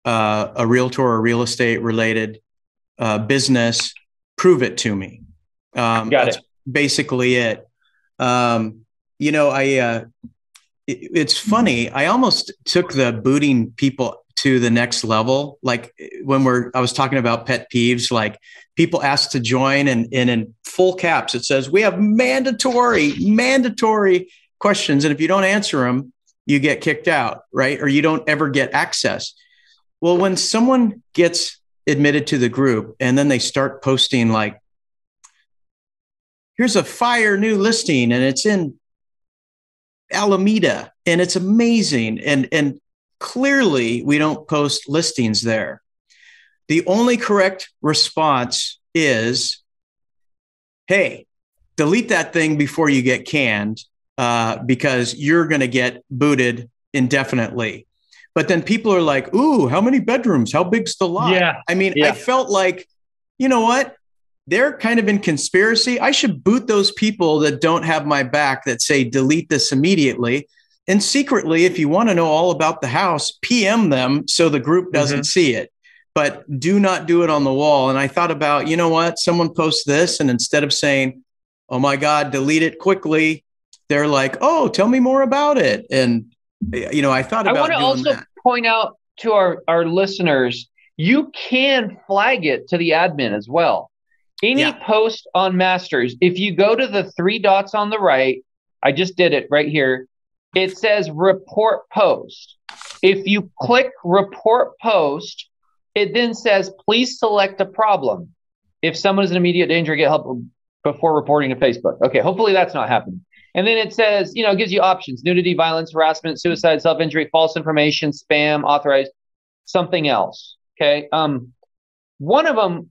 a realtor or real estate related business? Prove it to me. That's basically it. It's funny. I almost took the booting people to the next level. Like when I was talking about pet peeves, like people ask to join and in full caps, it says, we have mandatory questions. And if you don't answer them, you get kicked out, right? Or you don't ever get access. Well, when someone gets admitted to the group and then they start posting like, here's a fire new listing and it's in Alameda, and it's amazing. And clearly we don't post listings there. The only correct response is, hey, delete that thing before you get canned, because you're going to get booted indefinitely. But then people are like, ooh, how many bedrooms? How big's the lot? Yeah. I mean, I felt like, you know what? They're kind of in conspiracy. I should boot those people that don't have my back, that say, delete this immediately. And secretly, if you want to know all about the house, PM them so the group doesn't see it. But do not do it on the wall. And I thought about, you know what? Someone posts this, and instead of saying, oh my God, delete it quickly, they're like, oh, tell me more about it. And, you know, I thought about doing that. I want to also point out to our listeners, you can flag it to the admin as well. Any post on Masters, if you go to the 3 dots on the right, I just did it right here. It says report post. If you click report post, it then says, please select a problem. If someone is in immediate danger, get help before reporting to Facebook. Okay, hopefully that's not happening. And then it says, you know, it gives you options: nudity, violence, harassment, suicide, self-injury, false information, spam, authorized, something else. Okay. One of them,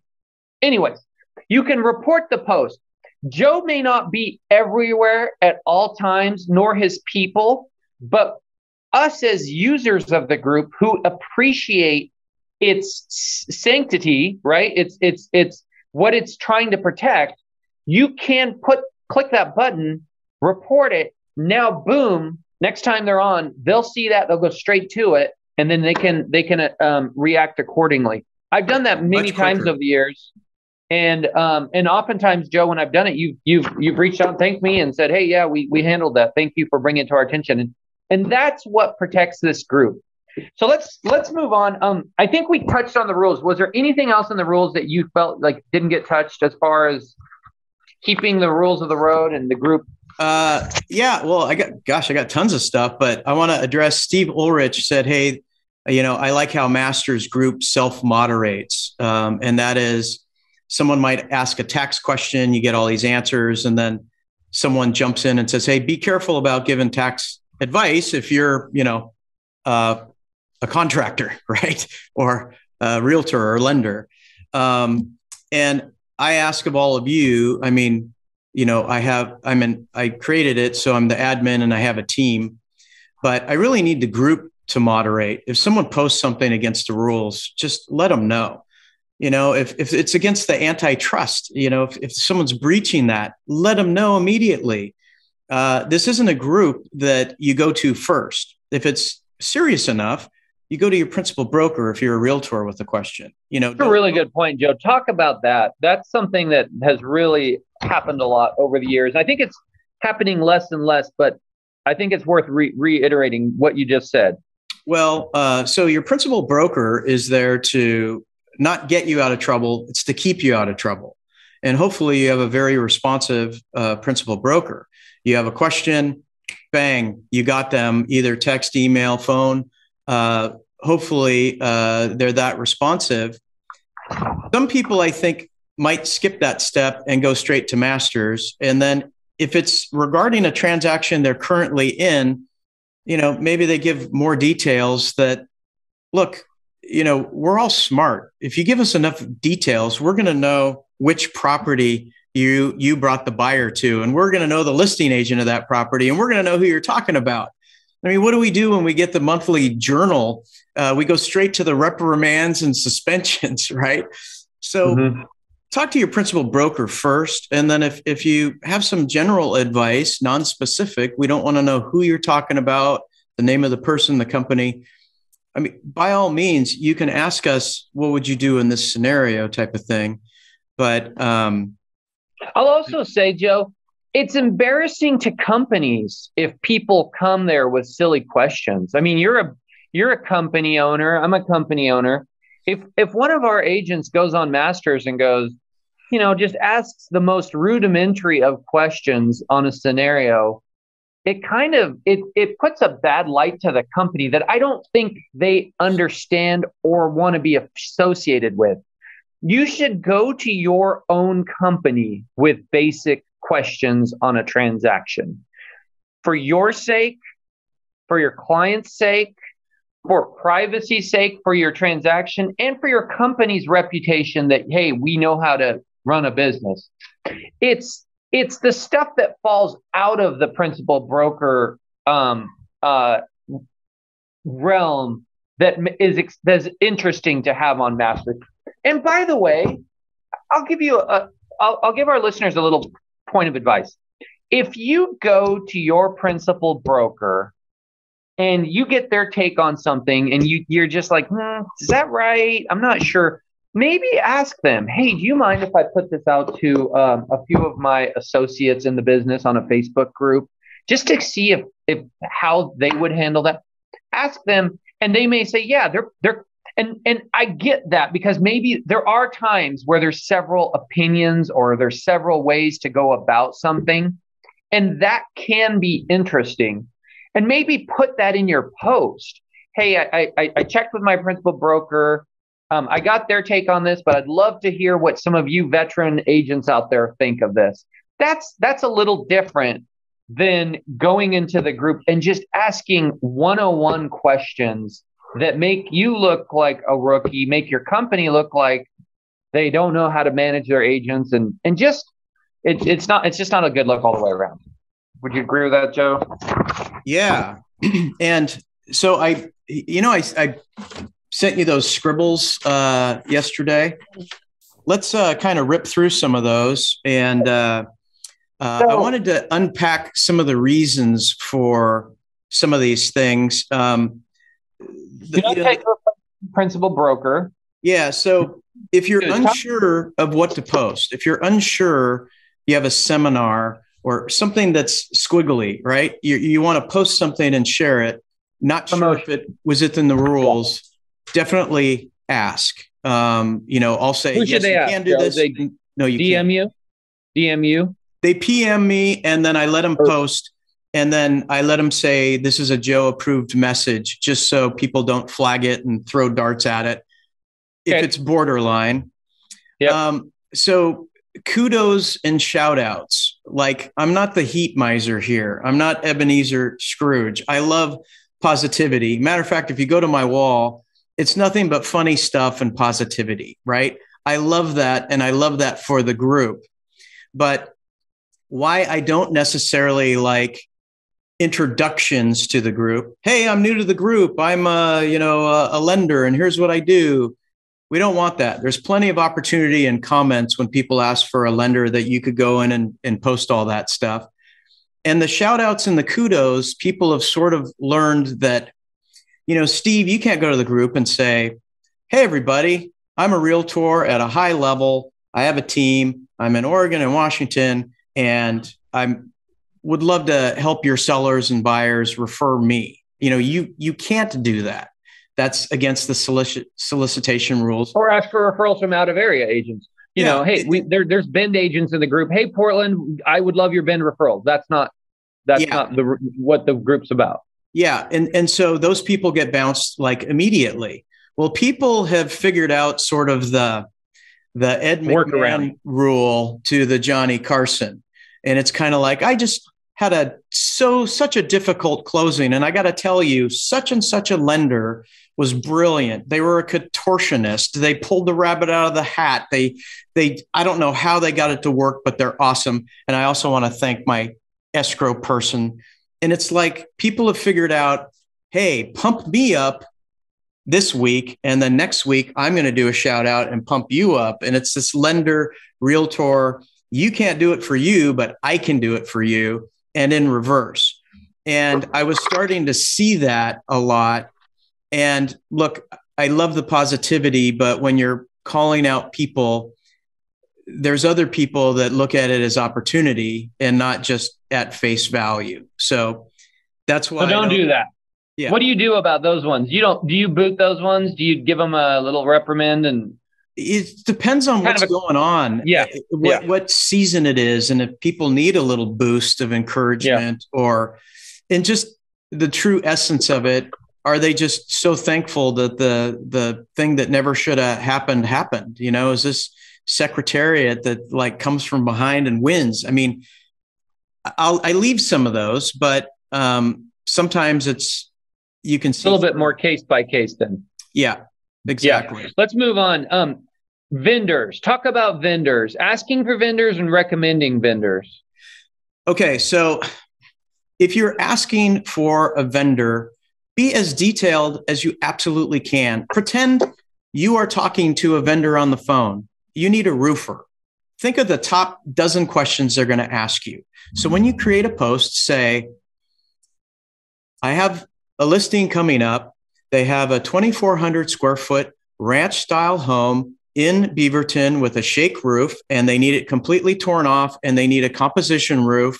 anyways, you can report the post. Joe may not be everywhere at all times, nor his people, but us as users of the group who appreciate its sanctity, right? It's what it's trying to protect. You can click that button, report it. Now, boom, next time they're on, they'll see that, they'll go straight to it, and then they can react accordingly. I've done that many times over the years. And oftentimes, Joe, when I've done it, you've reached out and thanked me and said, hey, yeah, we handled that. Thank you for bringing it to our attention. And that's what protects this group. So let's move on. I think we touched on the rules. Was there anything else in the rules that you felt like didn't get touched as far as keeping the rules of the road and the group? Yeah, well, I got tons of stuff, but I want to address Steve Ulrich said, hey, you know, I like how Masters Group self-moderates. And that is, someone might ask a tax question, you get all these answers, and then someone jumps in and says, hey, be careful about giving tax advice if you're, you know, a contractor, right? Or a realtor or lender. And I ask of all of you, I mean, you know, I created it, so I'm the admin and I have a team, but I really need the group to moderate. If someone posts something against the rules, just let them know. You know, if it's against the antitrust, you know, if someone's breaching that, let them know immediately. This isn't a group that you go to first. If it's serious enough, you go to your principal broker if you're a realtor with a question. You know, that's a really good point, Joe. Talk about that. That's something that has really happened a lot over the years. I think it's happening less and less, but I think it's worth reiterating what you just said. Well, so your principal broker is there to not get you out of trouble. It's to keep you out of trouble. And hopefully you have a very responsive principal broker. You have a question, bang, you got them, either text, email, phone. Hopefully they're that responsive. Some people, I think, might skip that step and go straight to Masters. And then if it's regarding a transaction they're currently in, you know, maybe they give more details that, look, you know, we're all smart. If you give us enough details, we're going to know which property you brought the buyer to, and we're going to know the listing agent of that property, and we're going to know who you're talking about. I mean, what do we do when we get the monthly journal? We go straight to the reprimands and suspensions, right? So talk to your principal broker first. And then if you have some general advice, non-specific, we don't want to know who you're talking about, the name of the person, the company. I mean, by all means, you can ask us, what would you do in this scenario type of thing. But I'll also say, Joe, it's embarrassing to companies if people come there with silly questions. I mean, you're a company owner. I'm a company owner. If one of our agents goes on Masters and goes, you know, just asks the most rudimentary of questions on a scenario, it kind of, it puts a bad light to the company that I don't think they understand or want to be associated with. You should go to your own company with basic questions on a transaction. for your sake, for your client's sake, for privacy's sake, for your transaction, and for your company's reputation that, hey, we know how to run a business. It's the stuff that falls out of the principal broker realm that's interesting to have on Master. And by the way, I'll give our listeners a little point of advice. If you go to your principal broker and you get their take on something and you're just like, is that right? I'm not sure. Maybe ask them, hey, do you mind if I put this out to a few of my associates in the business on a Facebook group just to see if how they would handle that? Ask them, and they may say, yeah, they're and I get that, because maybe there are times where there's several opinions or there's several ways to go about something, and that can be interesting. And maybe put that in your post. Hey, I checked with my principal broker. I got their take on this, but I'd love to hear what some of you veteran agents out there think of this. That's a little different than going into the group and just asking 101 questions that make you look like a rookie, make your company look like they don't know how to manage their agents, and just it's just not a good look all the way around. Would you agree with that, Joe? Yeah. And so I sent you those scribbles yesterday. Let's kind of rip through some of those. And I wanted to unpack some of the reasons for some of these things. Take principal broker. Yeah. So if you're unsure of what to post, if you're unsure, you have a seminar or something that's squiggly, right? You want to post something and share it. Not sure if it was within the rules. Definitely ask. I'll say, who should they ask? Can do this. No, you DM can't. you? DM you? They PM me, and then I let them post, and then I let them say, this is a Joe approved message, just so people don't flag it and throw darts at it if it's borderline. Yeah. So kudos and shout outs. Like, I'm not the heat miser here. I'm not Ebenezer Scrooge. I love positivity. Matter of fact, if you go to my wall, it's nothing but funny stuff and positivity, right? I love that. And I love that for the group. But why I don't necessarily like introductions to the group. Hey, I'm new to the group. I'm a lender, and here's what I do. We don't want that. There's plenty of opportunity in comments when people ask for a lender that you could go in and post all that stuff. And the shout outs and the kudos, people have sort of learned that, Steve, you can't go to the group and say, hey, everybody, I'm a realtor at a high level. I have a team. I'm in Oregon and Washington, and I would love to help your sellers and buyers refer me. You can't do that. That's against the solicitation rules. Or ask for referrals from out of area agents. There's Bend agents in the group. Hey, Portland, I would love your Bend referrals. That's not what the group's about. Yeah. And so those people get bounced like immediately. Well, people have figured out sort of the Ed McMahon rule to the Johnny Carson. And it's kind of like, I just had such a difficult closing. And I got to tell you, such and such a lender was brilliant. They were a contortionist. They pulled the rabbit out of the hat. I don't know how they got it to work, but they're awesome. And I also want to thank my escrow person. And it's like people have figured out, hey, pump me up this week. And then next week, I'm going to do a shout out and pump you up. And it's this lender, realtor, you can't do it for you, but I can do it for you. And in reverse. And I was starting to see that a lot. And look, I love the positivity, but when you're calling out people, there's other people that look at it as opportunity and not just at face value. So that's why. So don't do that. Yeah. What do you do about those ones? Do you boot those ones? Do you give them a little reprimand? And it depends on what's going on. Yeah. What season it is. And if people need a little boost of encouragement and just the true essence of it, are they just so thankful that the thing that never should have happened? Is this secretariat that like comes from behind and wins? I mean, I leave some of those, but sometimes you can see a little bit more case by case then. Yeah, exactly. Yeah. Let's move on. Vendors. Talk about vendors. Asking for vendors and recommending vendors. Okay, so if you're asking for a vendor, be as detailed as you absolutely can. Pretend you are talking to a vendor on the phone. You need a roofer. Think of the top dozen questions they're going to ask you. So when you create a post, say, I have a listing coming up. They have a 2,400 square foot ranch style home in Beaverton with a shake roof, and they need it completely torn off, and they need a composition roof.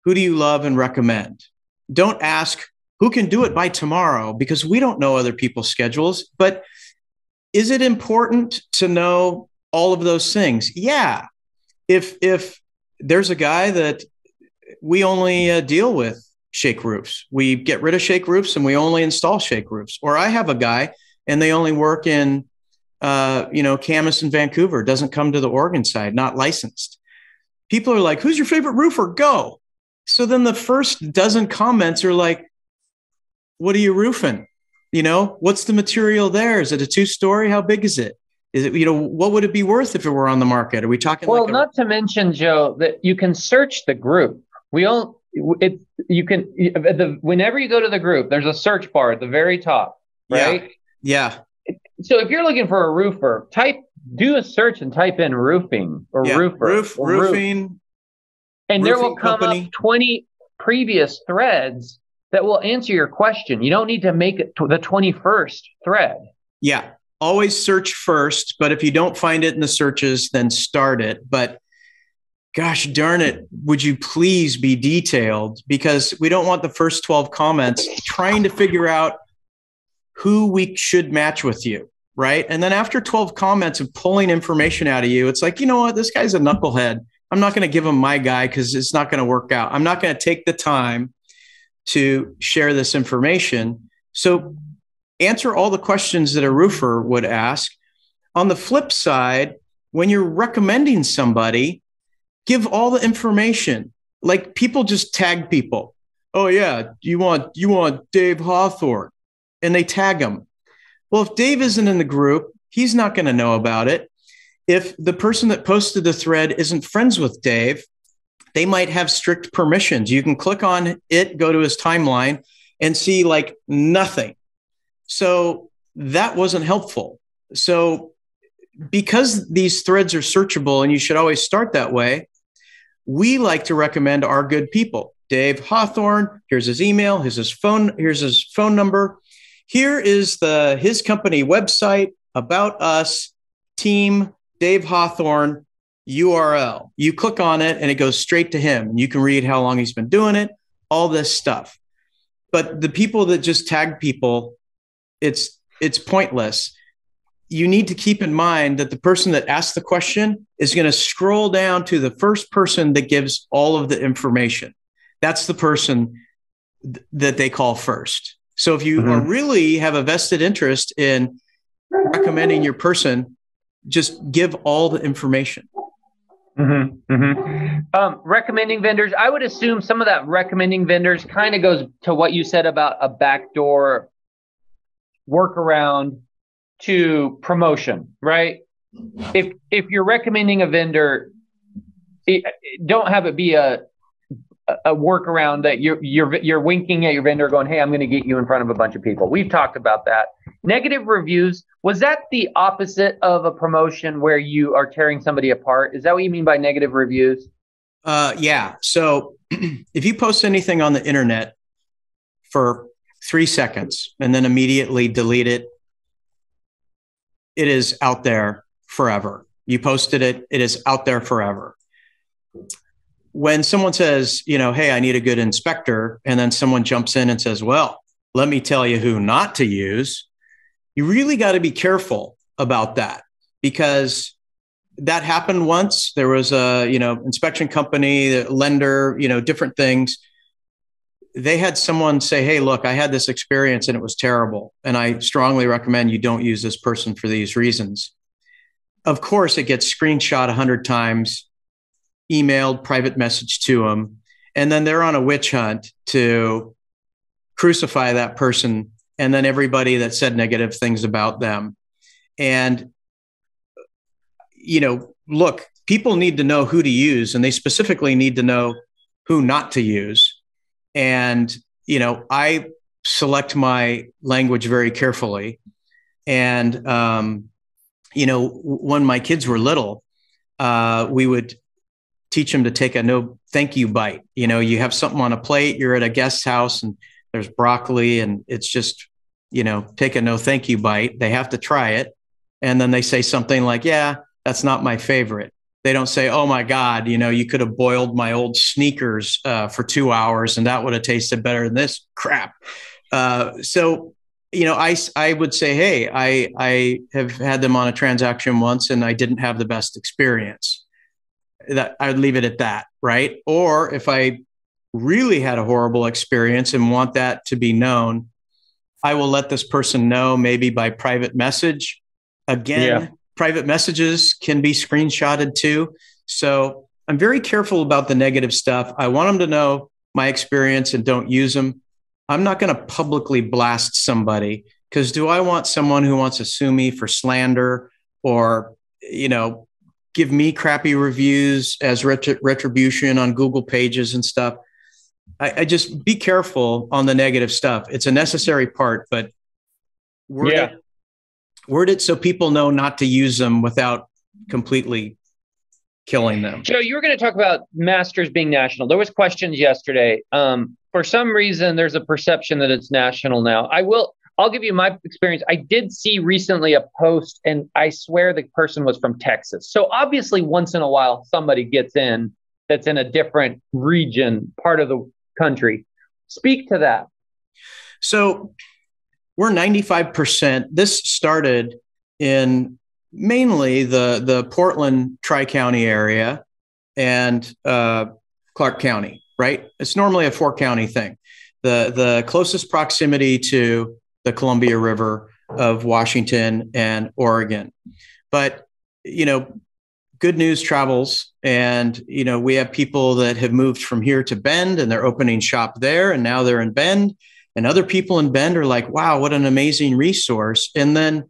Who do you love and recommend? Don't ask who can do it by tomorrow, because we don't know other people's schedules. But is it important to know all of those things? Yeah. If there's a guy that we only deal with shake roofs, we get rid of shake roofs and we only install shake roofs. Or I have a guy and they only work in, Camas and Vancouver, doesn't come to the Oregon side, not licensed. People are like, who's your favorite roofer? Go. So then the first dozen comments are like, what are you roofing? What's the material there? Is it a 2-story? How big is it? Is it, what would it be worth if it were on the market? Are we talking? Well, not to mention, Joe, that you can search the group. Whenever you go to the group, there's a search bar at the very top, right? Yeah. So if you're looking for a roofer, do a search and type in roofing or roofer. Roofing. And there will come up 20 previous threads that will answer your question. You don't need to make it to the 21st thread. Yeah. Always search first, but if you don't find it in the searches, then start it. But gosh darn it, would you please be detailed? Because we don't want the first 12 comments trying to figure out who we should match with you, right? And then after 12 comments of pulling information out of you, it's like, you know what, this guy's a knucklehead. I'm not going to give him my guy because it's not going to work out. I'm not going to take the time to share this information. So answer all the questions that a roofer would ask. On the flip side, when you're recommending somebody, give all the information. Like, people just tag people. Oh yeah, you want Dave Hawthorne, and they tag him. Well, if Dave isn't in the group, he's not going to know about it. If the person that posted the thread isn't friends with Dave, they might have strict permissions. You can click on it, go to his timeline, and see like nothing. So that wasn't helpful. So because these threads are searchable and you should always start that way, we like to recommend our good people. Dave Hawthorne, here's his email, here's his phone number. Here is his company website, about us, team, Dave Hawthorne, URL. You click on it and it goes straight to him. You can read how long he's been doing it, all this stuff. But the people that just tag people, it's pointless. You need to keep in mind that the person that asked the question is going to scroll down to the first person that gives all of the information. That's the person that they call first. So if you really have a vested interest in recommending your person, just give all the information. Recommending vendors. I would assume some of that recommending vendors kind of goes to what you said about a backdoor workaround to promotion, right? If you're recommending a vendor, don't have it be a workaround that you're winking at your vendor going, hey, I'm going to get you in front of a bunch of people. We've talked about that. Negative reviews. Was that the opposite of a promotion where you are tearing somebody apart? Is that what you mean by negative reviews? Yeah. So if you post anything on the internet for 3 seconds and then immediately delete it, it is out there forever. You posted it, it is out there forever. When someone says, hey, I need a good inspector, and then someone jumps in and says, well, let me tell you who not to use, you really got to be careful about that, because that happened once. There was a, inspection company, a lender, different things. They had someone say, hey, look, I had this experience and it was terrible, and I strongly recommend you don't use this person for these reasons. Of course, it gets screenshot 100 times, emailed, private message to them, and then they're on a witch hunt to crucify that person and then everybody that said negative things about them. And, look, people need to know who to use, and they specifically need to know who not to use. And, I select my language very carefully. And, when my kids were little, we would teach them to take a no thank you bite. You have something on a plate, you're at a guest's house and there's broccoli and it's just, take a no thank you bite. They have to try it. And then they say something like, yeah, that's not my favorite. They don't say, oh my God, you could have boiled my old sneakers for 2 hours and that would have tasted better than this crap. So, I would say, hey, I have had them on a transaction once and I didn't have the best experience. That I'd leave it at that, right? Or if I really had a horrible experience and want that to be known, I will let this person know maybe by private message. Again, private messages can be screenshotted too. So I'm very careful about the negative stuff. I want them to know my experience and don't use them. I'm not going to publicly blast somebody because do I want someone who wants to sue me for slander or, give me crappy reviews as retribution on Google pages and stuff? I just be careful on the negative stuff. It's a necessary part, but word it so people know not to use them without completely killing them. Joe, you were going to talk about masters being national. There was questions yesterday. For some reason, there's a perception that it's national now. I'll give you my experience. I did see recently a post, and I swear the person was from Texas. So obviously, once in a while, somebody gets in that's in a different region, part of the country. Speak to that. So we're 95%. This started in mainly the Portland Tri-County area and Clark County, right? It's normally a 4-county thing. The closest proximity to the Columbia River of Washington and Oregon. But, good news travels. And, we have people that have moved from here to Bend and they're opening shop there. And now they're in Bend. And other people in Bend are like, wow, what an amazing resource. And then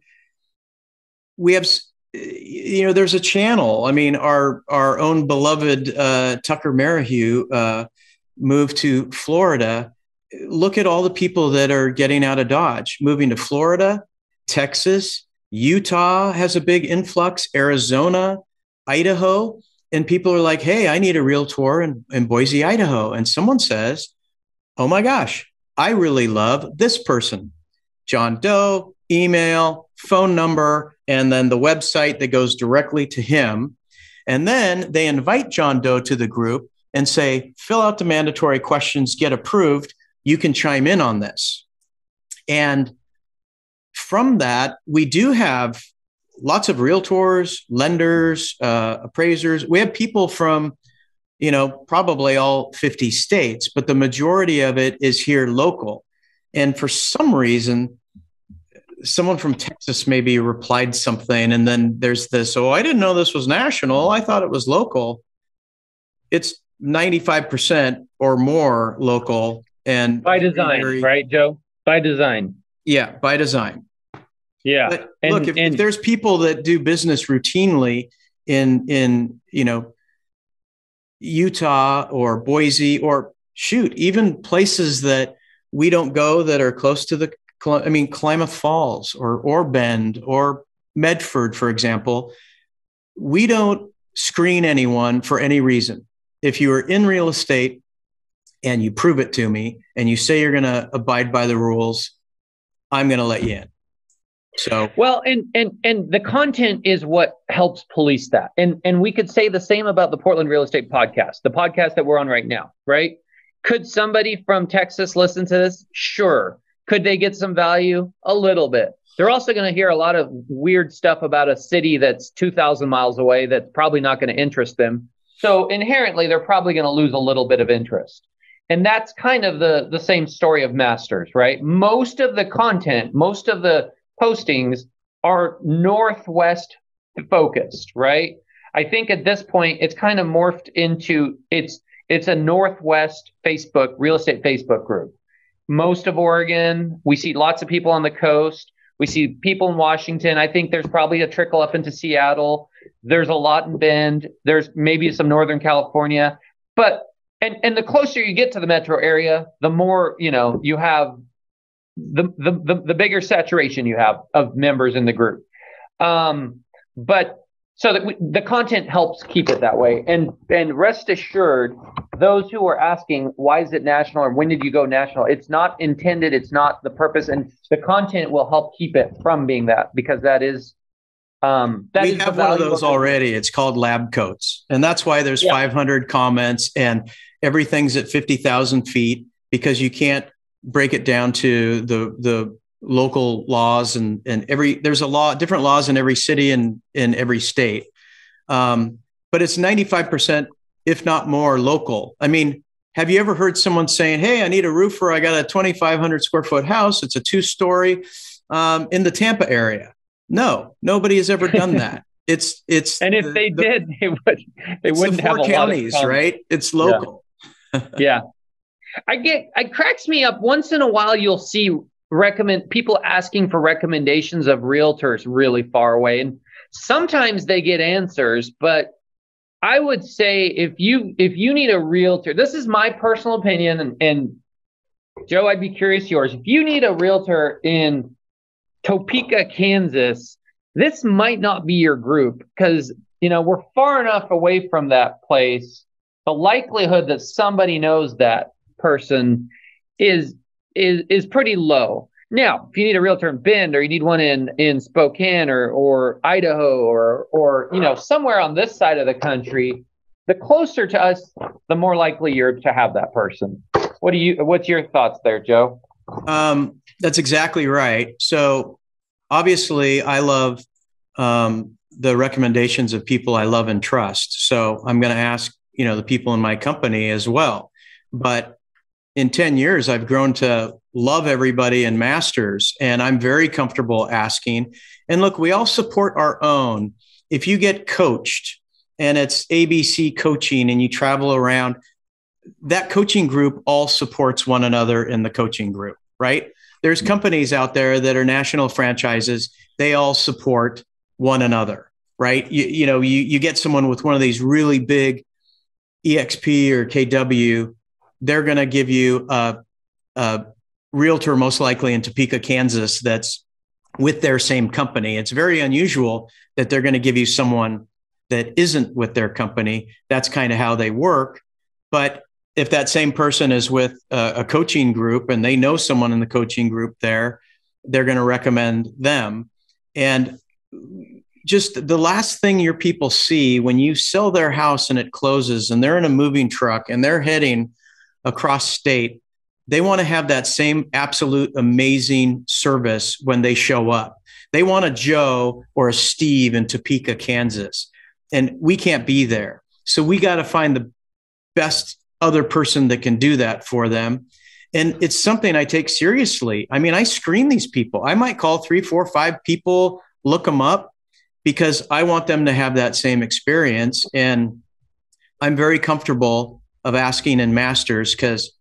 we have, there's a channel. I mean, our own beloved Tucker Merrihew moved to Florida. Look at all the people that are getting out of Dodge, moving to Florida, Texas, Utah has a big influx, Arizona, Idaho. And people are like, hey, I need a realtor in Boise, Idaho. And someone says, oh my gosh, I really love this person. John Doe, email, phone number, and then the website that goes directly to him. And then they invite John Doe to the group and say, fill out the mandatory questions, get approved. You can chime in on this. And from that, we do have lots of realtors, lenders, appraisers. We have people from, probably all 50 states, but the majority of it is here local. And for some reason, someone from Texas maybe replied something. And then there's this, oh, I didn't know this was national. I thought it was local. It's 95% or more local. And by design, right, Joe? By design. Yeah, by design. Yeah. But look, if there's people that do business routinely in Utah or Boise or even places that we don't go that are close to Klamath Falls or Bend or Medford, for example, we don't screen anyone for any reason. If you are in real estate and you prove it to me and you say you're going to abide by the rules, I'm going to let you in. So well, and the content is what helps police that. And we could say the same about the Portland Real Estate Podcast, the podcast that we're on right now, right? Could somebody from Texas listen to this? Sure. Could they get some value? A little bit. They're also going to hear a lot of weird stuff about a city that's 2,000 miles away that's probably not going to interest them. So inherently, they're probably going to lose a little bit of interest. And that's kind of the same story of Masters, right? Most of the content, most of the postings are Northwest focused, right? I think at this point, it's kind of morphed into it's a Northwest Facebook, real estate Facebook group. Most of Oregon, we see lots of people on the coast. We see people in Washington. I think there's probably a trickle up into Seattle. There's a lot in Bend. There's maybe some Northern California. But and the closer you get to the metro area, the more, you have the bigger saturation you have of members in the group. But so that the content helps keep it that way. And rest assured, those who are asking, why is it national or when did you go national? It's not intended. It's not the purpose. And the content will help keep it from being that, because that is, we have one of those already. It's called lab coats. And that's why there's 500 comments and everything's at 50,000 feet, because you can't break it down to the local laws and there's different laws in every city and in every state. But it's 95%, if not more, local. I mean, have you ever heard someone saying, hey, I need a roofer. I got a 2,500 square foot house. It's a 2-story in the Tampa area. No, nobody has ever done that. It's and if they did, they wouldn't have a lot of counties, right? It's local. Yeah. It cracks me up once in a while. You'll see people asking for recommendations of realtors really far away, and sometimes they get answers. But I would say if you need a realtor, this is my personal opinion, and Joe, I'd be curious yours. If you need a realtor in Topeka, Kansas, this might not be your group, because we're far enough away from that place. The likelihood that somebody knows that person is pretty low. Now, if you need a realtor in Bend, or you need one in Spokane or Idaho or somewhere on this side of the country, the closer to us, the more likely you're to have that person. What's your thoughts there, Joe? That's exactly right. So obviously I love the recommendations of people I love and trust. So I'm going to ask, the people in my company as well. But in 10 years, I've grown to love everybody in Masters, and I'm very comfortable asking. And look, we all support our own. If you get coached and it's ABC coaching and you travel around, that coaching group all supports one another in the coaching group, right? There's companies out there that are national franchises. They all support one another, right? You get someone with one of these really big EXP or KW, they're going to give you a realtor most likely in Topeka, Kansas, that's with their same company. It's very unusual that they're going to give you someone that isn't with their company. That's kind of how they work. But if that same person is with a coaching group and they know someone in the coaching group there, they're going to recommend them. And just the last thing your people see when you sell their house and it closes and they're in a moving truck and they're heading across state, they want to have that same absolute amazing service when they show up. They want a Joe or a Steve in Topeka, Kansas, and we can't be there. So we got to find the best other person that can do that for them. And it's something I take seriously. I mean, I screen these people. I might call 3, 4, 5 people, look them up, because I want them to have that same experience. And I'm very comfortable of asking in Masters, because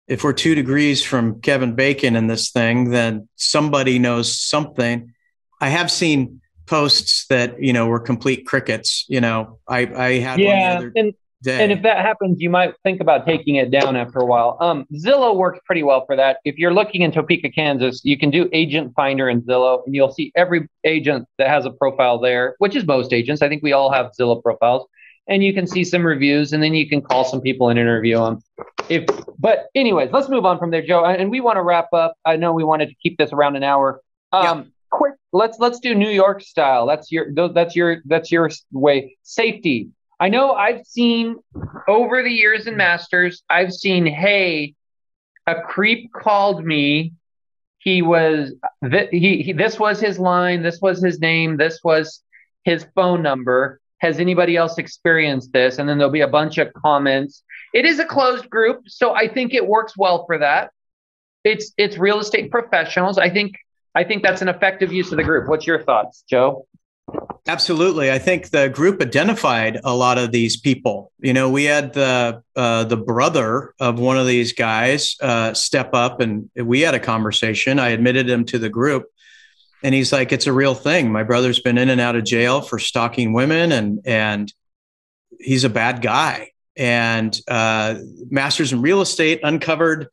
if we're 2 degrees from Kevin Bacon in this thing, then somebody knows something. I have seen posts that, were complete crickets. I had one the other day. And if that happens, you might think about taking it down after a while. Zillow works pretty well for that. If you're looking in Topeka, Kansas, you can do Agent Finder in Zillow, and you'll see every agent that has a profile there, which is most agents. I think we all have Zillow profiles. And you can see some reviews, and then you can call some people and interview them. But anyways, let's move on from there, Joe. And we want to wrap up. I know we wanted to keep this around an hour. Quick, let's do New York style. That's your way. Safety. I know I've seen over the years in Masters, I've seen, hey, a creep called me. This was his line. This was his name. This was his phone number. Has anybody else experienced this? And then there'll be a bunch of comments. It is a closed group, so I think it works well for that. It's real estate professionals. I think that's an effective use of the group. What's your thoughts, Joe? Absolutely. I think the group identified a lot of these people. We had the brother of one of these guys step up, and we had a conversation. I admitted him to the group, and he's like, "It's a real thing. My brother's been in and out of jail for stalking women, and he's a bad guy." And Masters in Real Estate uncovered,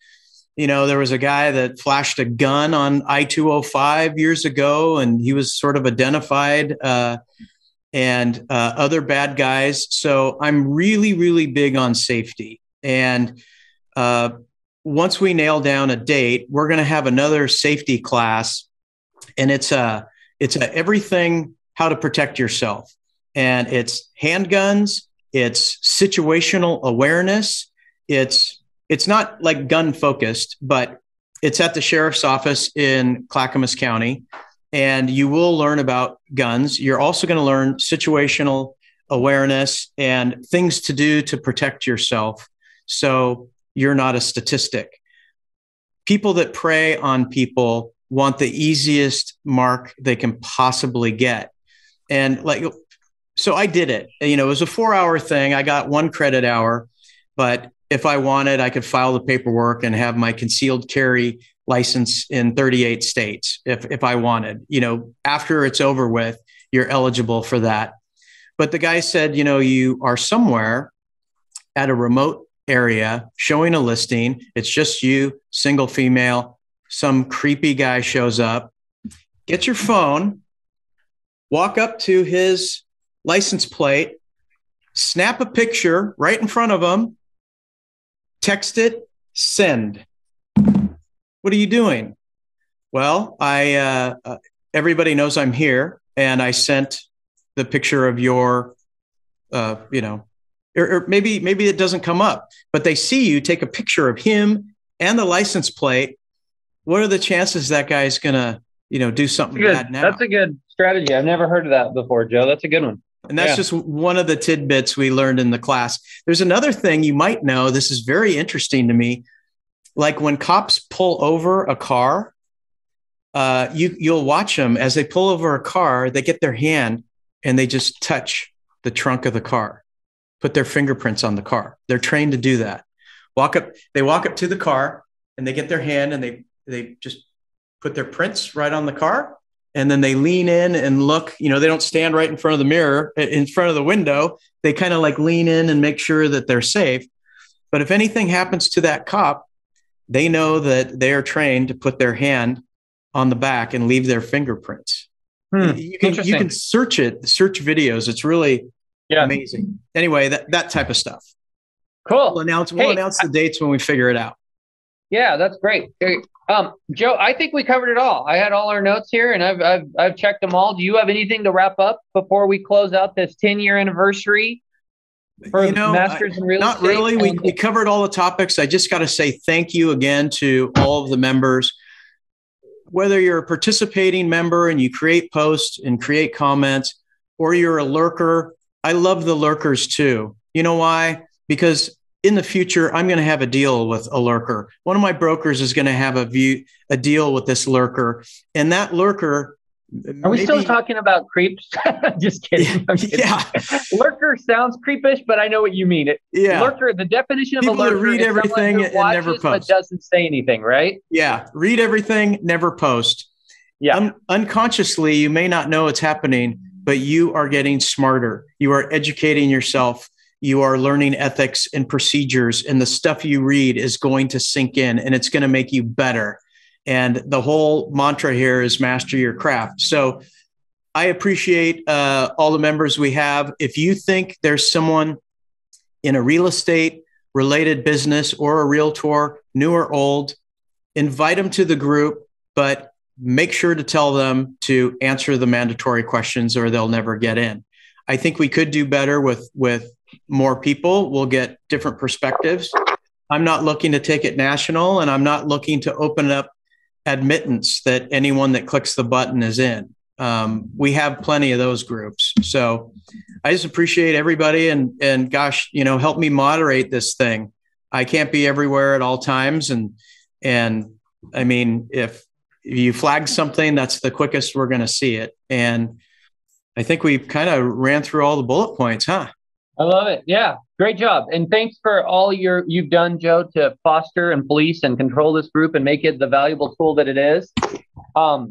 there was a guy that flashed a gun on I-205 years ago, and he was sort of identified, and other bad guys. So I'm really, really big on safety. And once we nail down a date, we're going to have another safety class, and it's a everything how to protect yourself. And it's handguns, it's situational awareness, it's not like gun focused, but it's at the sheriff's office in Clackamas County, and you will learn about guns. You're also going to learn situational awareness and things to do to protect yourself so you're not a statistic. People that prey on people want the easiest mark they can possibly get. And so I did it. It was a 4-hour thing. I got 1 credit hour, but if I wanted, I could file the paperwork and have my concealed carry license in 38 states if I wanted. After it's over with, you're eligible for that. But the guy said, you are somewhere at a remote area showing a listing. It's just you, single female. Some creepy guy shows up. Get your phone, walk up to his license plate, snap a picture right in front of him, text it, send. What are you doing? Well, everybody knows I'm here, and I sent the picture of your, or maybe it doesn't come up, but they see you take a picture of him and the license plate. What are the chances that guy's gonna, do something bad now? That's a good strategy. I've never heard of that before, Joe. That's a good one. And that's just one of the tidbits we learned in the class. There's another thing you might know. This is very interesting to me. Like when cops pull over a car, you'll watch them as they pull over a car, they get their hand and they just touch the trunk of the car, put their fingerprints on the car. They're trained to do that. They walk up to the car and they get their hand and they just put their prints right on the car. And then they lean in and look, they don't stand right in front of the mirror, in front of the window. They kind of like lean in and make sure that they're safe. But if anything happens to that cop, they know that they are trained to put their hand on the back and leave their fingerprints. You can search videos. It's really amazing. Anyway, that type of stuff. Cool. We'll announce the dates when we figure it out. Yeah, that's great. Joe, I think we covered it all. I had all our notes here, and I've checked them all. Do you have anything to wrap up before we close out this 10-year anniversary for Masters in Real Estate? Not really. We covered all the topics. I just got to say thank you again to all of the members. Whether you're a participating member and you create posts and create comments, or you're a lurker, I love the lurkers too. You know why? Because in the future, I'm going to have a deal with a lurker. One of my brokers is going to have a deal with this lurker, and that lurker. Are we still talking about creeps? Just kidding. Yeah. Lurker sounds creepish, but I know what you mean. Lurker, the definition of a lurker read is everything someone who watches and never post, but doesn't say anything, right? Yeah. Read everything, never post. Yeah. Unconsciously, you may not know it's happening, but you are getting smarter. You are educating yourself. You are learning ethics and procedures, and the stuff you read is going to sink in, and it's going to make you better. And the whole mantra here is master your craft. So I appreciate all the members we have. If you think there's someone in a real estate related business or a realtor, new or old, invite them to the group, but make sure to tell them to answer the mandatory questions or they'll never get in. I think we could do better with more people. We'll get different perspectives. I'm not looking to take it national, and I'm not looking to open up admittance that anyone that clicks the button is in. We have plenty of those groups. So I just appreciate everybody, and gosh, help me moderate this thing. I can't be everywhere at all times. And I mean, if you flag something, that's the quickest we're going to see it. And I think we kind of ran through all the bullet points, huh? I love it. Yeah, great job. And thanks for all you've done, Joe, to foster and police and control this group and make it the valuable tool that it is.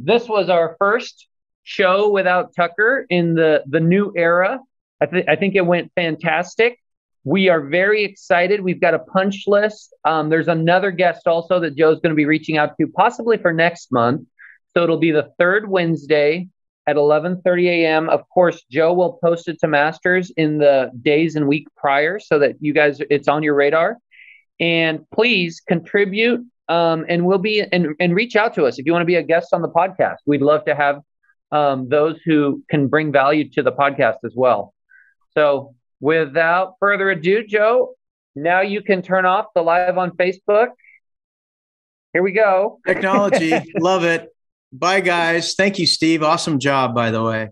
This was our first show without Tucker in the new era. I think it went fantastic. We are very excited. We've got a punch list. There's another guest also that Joe's going to be reaching out to, possibly for next month. So it'll be the third Wednesday at 11:30 a.m. Of course, Joe will post it to Masters in the days and week prior so that you guys, it's on your radar. And please contribute and we'll be and reach out to us if you want to be a guest on the podcast. We'd love to have those who can bring value to the podcast as well. So without further ado, Joe, now you can turn off the live on Facebook. Here we go. Technology. Love it. Bye, guys. Thank you, Steve. Awesome job, by the way.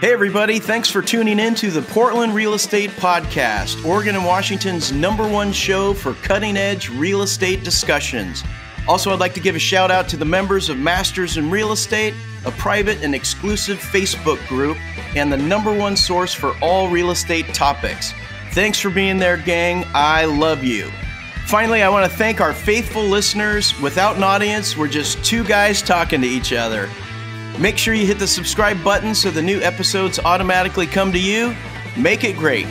Hey, everybody. Thanks for tuning in to the Portland Real Estate Podcast, Oregon and Washington's #1 show for cutting-edge real estate discussions. Also, I'd like to give a shout out to the members of Masters in Real Estate, a private and exclusive Facebook group, and the #1 source for all real estate topics. Thanks for being there, gang. I love you. Finally, I want to thank our faithful listeners. Without an audience, we're just two guys talking to each other. Make sure you hit the subscribe button so the new episodes automatically come to you. Make it great.